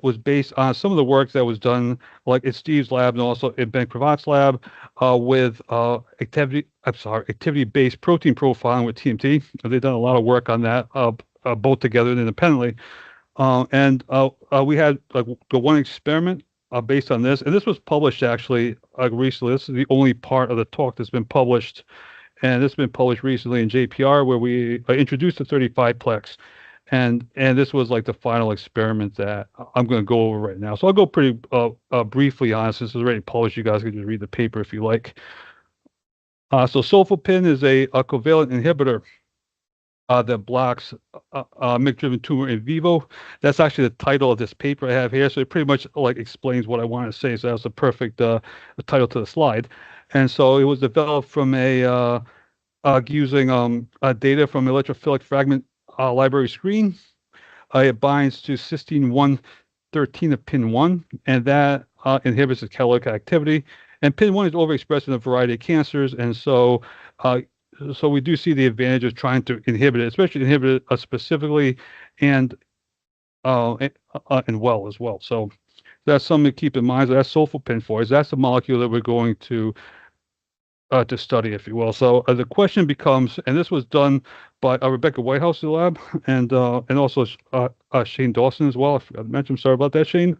was based on some of the work that was done, like in Steve's lab and also in Ben Cravat's lab, with activity-based protein profiling with TMT. They've done a lot of work on that, both together and independently. And we had like the one experiment based on this, and this was published actually recently. This is the only part of the talk that's been published, and this has been published recently in JPR, where we introduced the 35-plex, and this was like the final experiment that I'm going to go over right now. So I'll go pretty briefly on it, since it's already published. You guys can just read the paper if you like. So sulfapin is a covalent inhibitor that blocks MYC-driven tumor in vivo. That's actually the title of this paper I have here. So it pretty much like explains what I want to say. So that's the perfect title to the slide. And so it was developed from using data from electrophilic fragment library screen. It binds to cysteine 113 of pin 1, and that inhibits its catalytic activity. And pin 1 is overexpressed in a variety of cancers, and so we do see the advantage of trying to inhibit it, especially inhibit it specifically and well as well. So that's something to keep in mind. So that's sulfapin for us. That's the molecule that we're going to study, if you will. So the question becomes, and this was done by Rebecca Whitehouse in the lab, and also Shane Dawson as well. I forgot to mention. Sorry about that, Shane.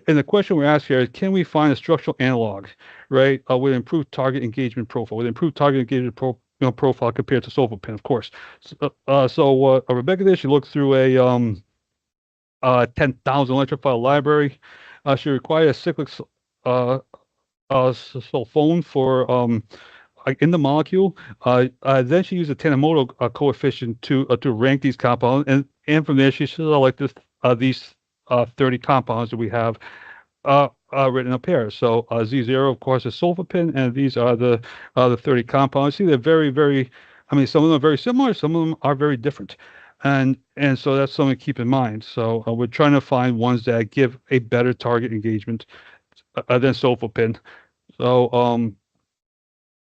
And the question we're asked here is, can we find a structural analog, right, with improved target engagement profile, profile compared to sulfapin, of course. So Rebecca did, she looked through a 10,000 electrophile library. She required a cyclic sulfone for in the molecule. Then she used a Tanimoto coefficient to rank these compounds, and from there she selected these 30 compounds that we have written up here. So Z0, of course, is sulfapin, and these are the 30 compounds. See, they're very, very. I mean, some of them are very similar, some of them are very different, and so that's something to keep in mind. So we're trying to find ones that give a better target engagement than sulfapin. So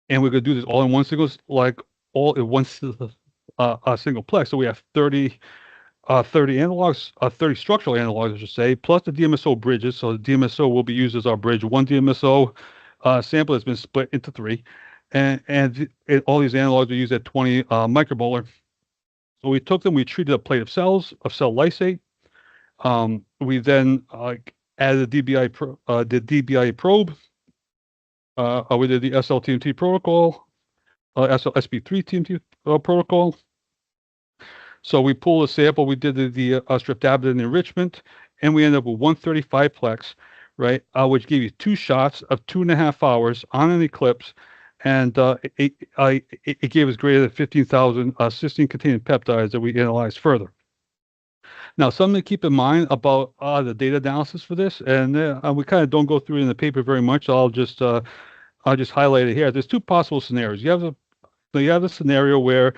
and we're gonna do this all in one single, all in one single plex. So we have 30 analogs, 30 structural analogs, I should say, plus the DMSO bridges. So the DMSO will be used as our bridge. One DMSO sample has been split into 3, and all these analogs are used at 20 micromolar. So we took them, we treated a plate of cell lysate. We then added the DBI probe. We did the SL-TMT protocol, SL-SP3 TMT protocol. So we pulled a sample, we did the streptavidin enrichment, and we ended up with 135 plex, right, which gave you 2 shots of 2.5 hours on an eclipse, and it gave us greater than 15,000 cysteine-containing peptides that we analyzed further. Now, something to keep in mind about the data analysis for this, and we kind of don't go through it in the paper very much, so I'll just highlight it here. There's 2 possible scenarios. You have a scenario where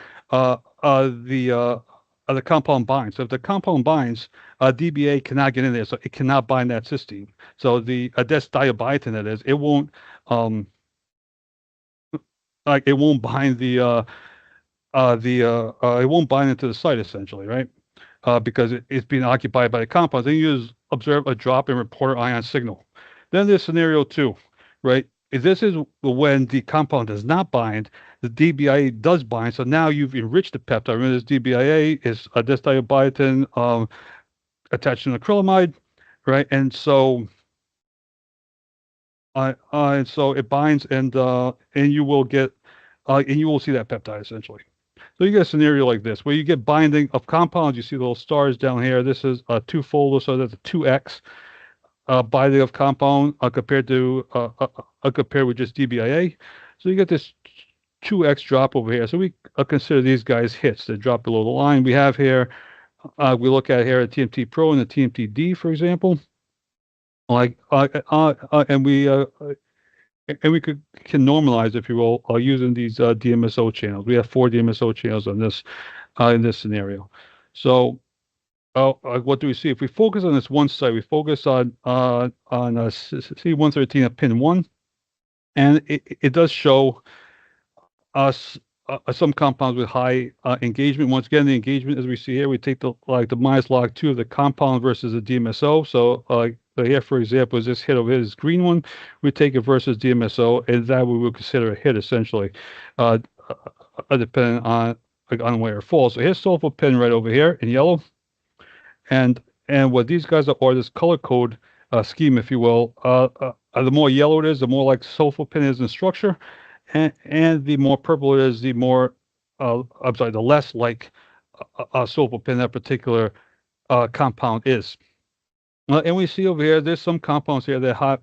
the compound binds. So if the compound binds, DBA cannot get in there, so it cannot bind that cysteine. So that's diabiotin, that is. It won't it won't bind it won't bind into the site, essentially, right? Because it's being occupied by the compounds. Then you use observe a drop in reporter ion signal. Then there's scenario 2, right? This is when the compound does not bind, the DBIA does bind. So now you've enriched the peptide. Remember, this DBIA is a disdiobiotin attached to an acrylamide, right? And so it binds, and you will get and you will see that peptide essentially. So you get a scenario like this where you get binding of compounds. You see the little stars down here. This is a two-fold, so that's a 2x binding of compound compared with just DBIA. So you get this 2x drop over here. So we consider these guys hits that drop below the line. We have here, we look at here at TMTpro and the TMTD, for example. Like, and we can normalize, if you will, using these DMSO channels. We have 4 DMSO channels on this in this scenario. So what do we see? If we focus on this one site, we focus on C113 at pin 1, and it does show us some compounds with high engagement. Once again, the engagement, as we see here, we take the minus log 2 of the compound versus the DMSO. So here, for example, is this hit over here, this green one. We take it versus DMSO, and that we would consider a hit essentially, depending on where it falls. So here's sulfur pin right over here in yellow. And what these guys are this color code scheme, if you will. The more yellow it is, the more like sulfur pin is in structure, and the more purple it is, the more the less like sulfur pin that particular compound is. And we see over here, there's some compounds here that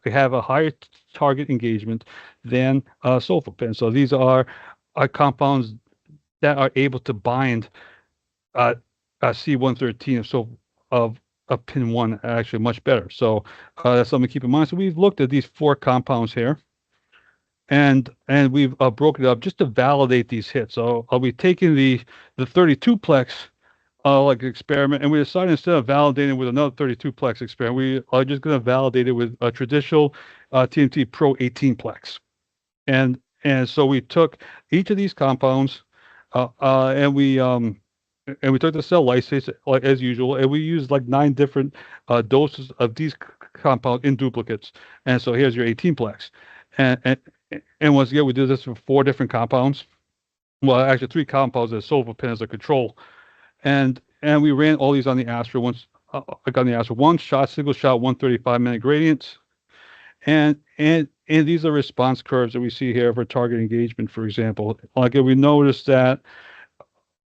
have a higher target engagement than sulfur pin. So these are compounds that are able to bind C113 of pin 1 actually much better. So that's something to keep in mind. So we've looked at these 4 compounds here, and we've broken it up just to validate these hits. So we've taken the 32-plex like experiment, and we decided instead of validating with another 32-plex experiment, we are just going to validate it with a traditional TMTpro 18-plex. And so we took each of these compounds, and we took the cell lysate like as usual, and we used like 9 different doses of these compounds in duplicates. And so here's your 18-plex. And once again, we did this for 4 different compounds. Well, actually 3 compounds as sulfur pin as a control. And we ran all these on the Astra once. One shot, single shot, 135-minute gradients. And these are response curves that we see here for target engagement, for example. Like we noticed that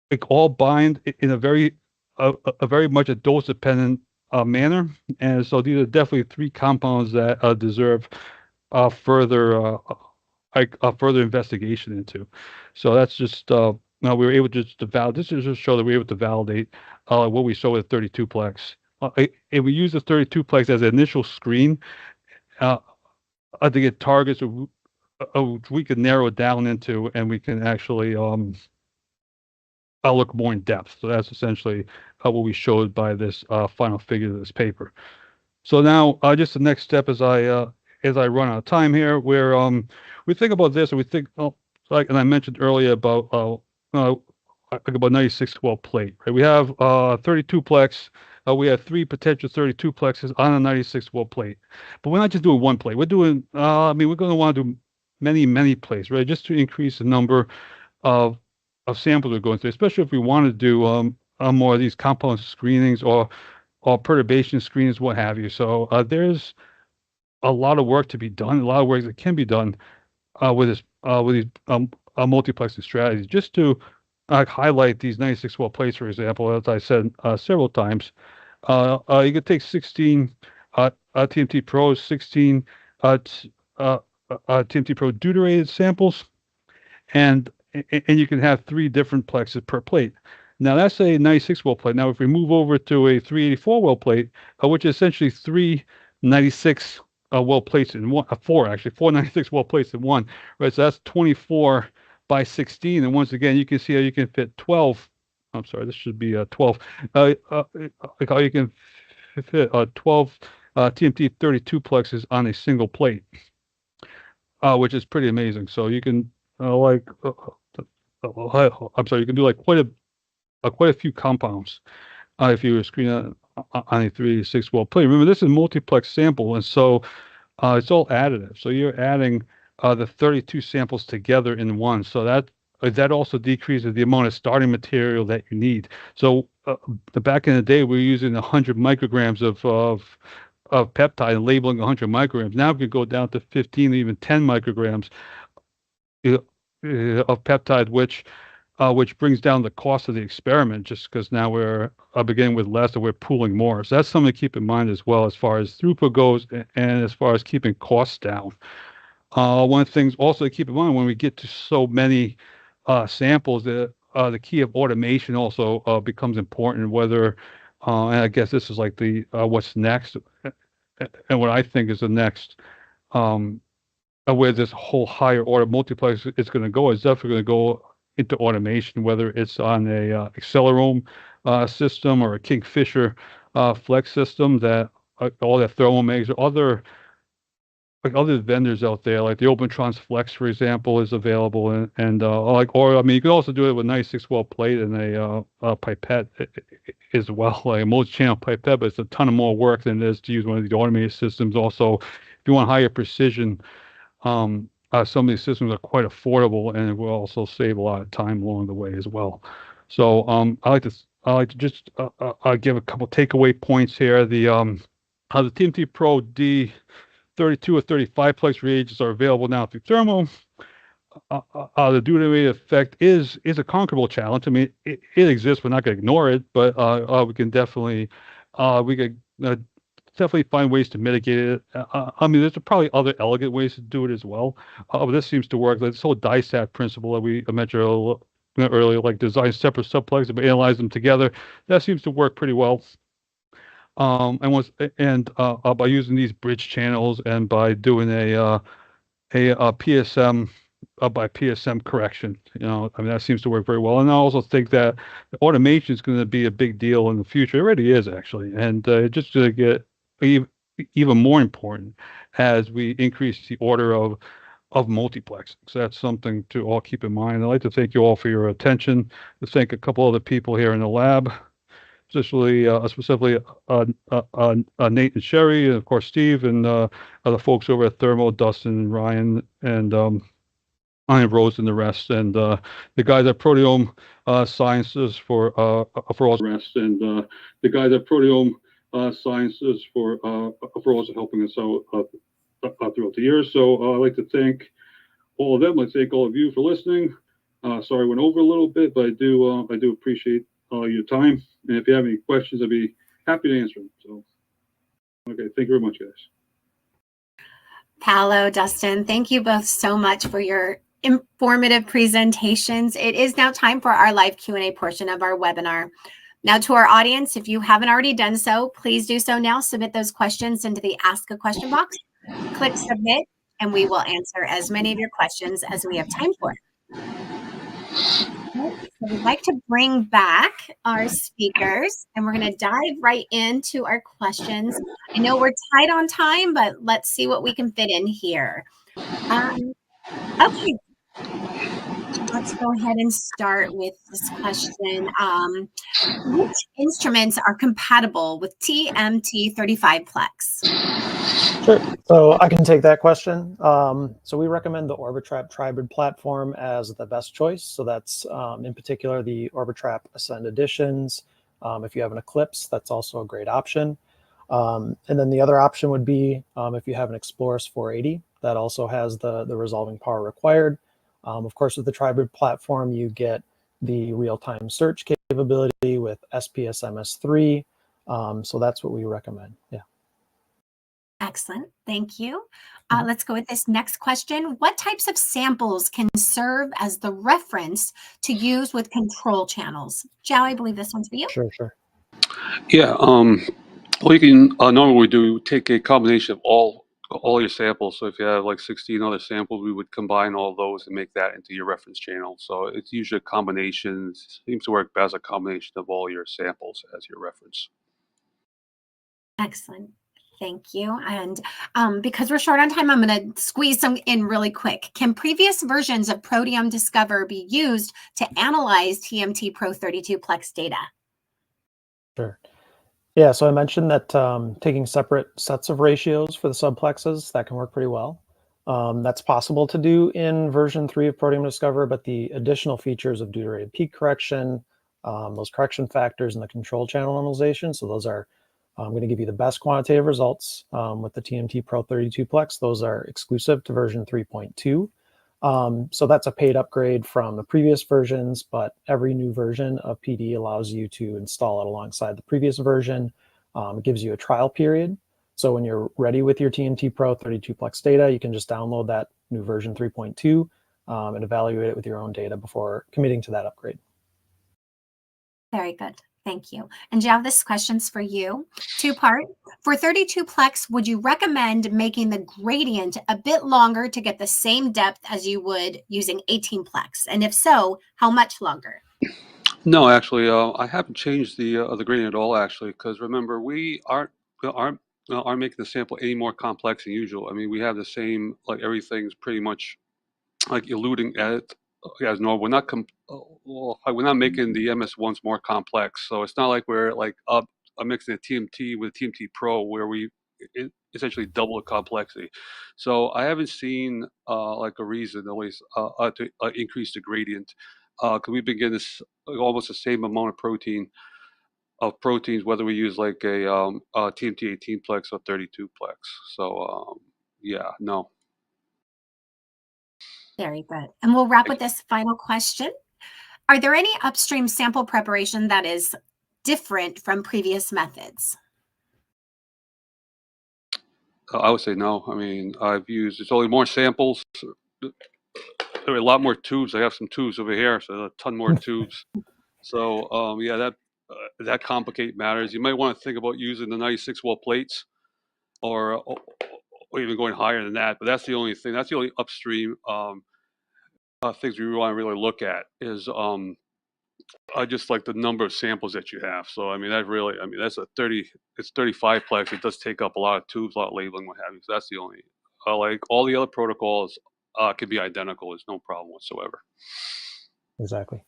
it all bind in a very much a dose-dependent manner. And so these are definitely 3 compounds that deserve further investigation into. So that's just now we were able to just validate. This is just show that we were able to validate what we saw with 32-plex. And we use the 32-plex as an initial screen to get targets we can narrow it down into, and we can actually look more in depth. So that's essentially what we showed by this final figure of this paper. So now just the next step as I run out of time here, where we think about this, and we think, and I mentioned earlier about 96 well plate, right? We have 32-plex. We have 3 potential 32-plexes on a 96 well plate, but we're not just doing 1 plate. We're doing, we're going to want to do many plates, right? Just to increase the number of samples we're going through, especially if we want to do more of these compound screenings or perturbation screenings, what have you. So there's a lot of work to be done, a lot of work that can be done with these multiplexing strategies. Just to highlight these 96 well plates, for example, as I said several times, you could take 16 TMTpros, 16 TMTpro deuterated samples, and you can have 3 different plexes per plate. Now that's a 96 well plate. Now if we move over to a 384 well plate, which is essentially 3 96 well plates in one, 4 96 well plates in one, right? So that's 24 by 16, and once again, you can see how you can fit 12. I'm sorry, this should be 12. Like how you can fit 12 TMT 32 plexes on a single plate, which is pretty amazing. So you can I'm sorry, you can do like quite a few compounds if you were screening on a 3 to 6 well plate. Remember, this is multiplex sample, and so it's all additive. So you're adding the 32 samples together in one. So that also decreases the amount of starting material that you need. So back in the day, we were using 100 micrograms of peptide and labeling 100 micrograms. Now we can go down to 15, even 10 micrograms of peptide, which brings down the cost of the experiment, just because now we're beginning with less and we're pooling more. So that's something to keep in mind as well, as far as throughput goes, and as far as keeping costs down. One of the things also to keep in mind when we get to so many samples, the key of automation also becomes important. Whether, and I guess this is like the what's next, and what I think is the next. Where this whole higher order multiplex is going to go is definitely going to go into automation, whether it's on a Accelerome system or a Kingfisher Flex system that all that Thermo makes, or other vendors out there, like the Opentrons Flex, for example, is available, and or I mean, you can also do it with 96 well plate and a pipette as well, like a multi-channel pipette, but it's a ton of more work than it is to use one of these automated systems. Also, if you want higher precision, some of these systems are quite affordable, and it will also save a lot of time along the way as well. So I like to just give a couple takeaway points here. The TMTpro D32 or 35-plex reagents are available now through Thermo. The deuterated effect is a conquerable challenge. I mean, it exists. We're not going to ignore it, but we can definitely definitely find ways to mitigate it. I mean, there's probably other elegant ways to do it as well. But this seems to work. Like this whole DISAT principle that we mentioned earlier, like design separate subplexes but analyze them together, that seems to work pretty well. And by using these bridge channels and by doing a PSM by PSM correction, I mean, that seems to work very well. And I also think that automation is going to be a big deal in the future. It already is, actually, and it's just going to get even more important as we increase the order of multiplexing. So that's something to all keep in mind. I'd like to thank you all for your attention. To thank a couple other people here in the lab, specifically Nate and Sherry, and of course Steve, and other folks over at Thermo, Dustin and Ryan, and Rose and the rest, and the guys at Proteome Sciences for all the rest, and the guys at Proteome Sciences for also helping us out throughout the years. So I'd like to thank all of them. I'd thank all of you for listening. Sorry I went over a little bit, but I do appreciate your time. And if you have any questions, I'd be happy to answer them. So, okay, thank you very much, guys. Paulo, Dustin, thank you both so much for your informative presentations. It is now time for our live Q&A portion of our webinar. Now, to our audience, if you haven't already done so, please do so now. Submit those questions into the Ask a Question box. Click Submit, and we will answer as many of your questions as we have time for. So we'd like to bring back our speakers, and we're going to dive right into our questions. I know we're tight on time, but let's see what we can fit in here. Okay. Let's go ahead and start with this question. Which instruments are compatible with TMT-35-plex? Sure. So I can take that question. So we recommend the Orbitrap Tribrid platform as the best choice. So that's in particular the Orbitrap Ascend Editions. If you have an Eclipse, that's also a great option. And then the other option would be if you have an Exploris 480, that also has the resolving power required. Of course, with the Tribrid platform, you get the real-time search capability with SPSMS3. So that's what we recommend. Yeah. Excellent. Thank you. Let's go with this next question. What types of samples can serve as the reference to use with control channels? Joao, I believe this one's for you. Sure. Yeah. Well, you can normally we do take a combination of all your samples. So if you have like 16 other samples, we would combine all those and make that into your reference channel. So it's usually a combination. Seems to work best, a combination of all your samples as your reference. Excellent. Thank you. And because we're short on time, I'm going to squeeze some in really quick. Can previous versions of Proteome Discover be used to analyze TMTpro 32-plex data? Sure. Yeah, so I mentioned that taking separate sets of ratios for the subplexes, that can work pretty well. That's possible to do in version 3 of Proteome Discover, but the additional features of deuterated peak correction, those correction factors, and the control channel normalization, so those are going to give you the best quantitative results with the TMTpro 32-plex. Those are exclusive to version 3.2. So that's a paid upgrade from the previous versions, but every new version of PD allows you to install it alongside the previous version. It gives you a trial period. So when you're ready with your TMTpro 32-plex data, you can just download that new version 3.2 and evaluate it with your own data before committing to that upgrade. Very good. Thank you. And Joao, this question's for you. Two-part. For 32-plex, would you recommend making the gradient a bit longer to get the same depth as you would using 18-plex? And if so, how much longer? No, actually, I haven't changed the gradient at all, actually, because remember, we aren't making the sample any more complex than usual. I mean, we have the same, like everything's pretty much like eluding at it as normal. We're not making the MS ones more complex, so it's not like we're like mixing a TMT with TMTpro where we essentially double the complexity. So I haven't seen like a reason at least to increase the gradient. Because we've been getting this almost the same amount of proteins, whether we use like a TMT 18-plex or 32-plex. So yeah, no. Very good. And we'll wrap with this final question. Are there any upstream sample preparation that is different from previous methods? I would say no. I mean, it's only more samples. There are a lot more tubes. I have some tubes over here, so a ton more tubes. So yeah, that complicate matters. You might want to think about using the 96-well plates, or even going higher than that. But that's the only thing. That's the only upstream things we want to really look at is just like the number of samples that you have. So I mean, that's it's 35-plex. It does take up a lot of tubes, a lot of labeling, what have you. So that's the only like all the other protocols can be identical. There's no problem whatsoever. Exactly.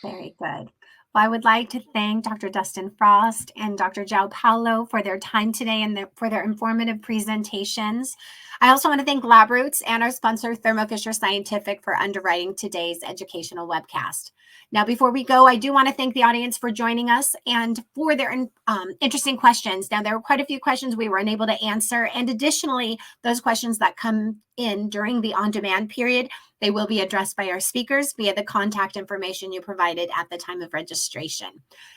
Very good. Well, I would like to thank Dr. Dustin Frost and Dr. Joao Paulo for their time today and for their informative presentations. I also want to thank LabRoots and our sponsor, Thermo Fisher Scientific, for underwriting today's educational webcast. Now, before we go, I do want to thank the audience for joining us and for their interesting questions. Now, there were quite a few questions we were unable to answer, and additionally, those questions that come in during the on-demand period, they will be addressed by our speakers via the contact information you provided at the time of registration.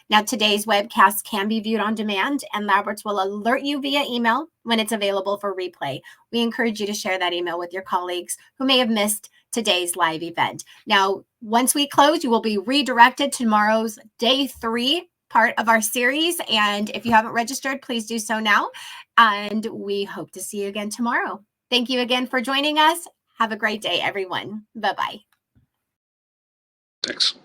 Now, today's webcast can be viewed on demand, and LabRoots will alert you via email when it's available for replay. We encourage you to share that email with your colleagues who may have missed today's live event. Now, once we close, you will be redirected to tomorrow's day 3 part of our series. And if you haven't registered, please do so now. And we hope to see you again tomorrow. Thank you again for joining us. Have a great day, everyone. Bye-bye. Thanks.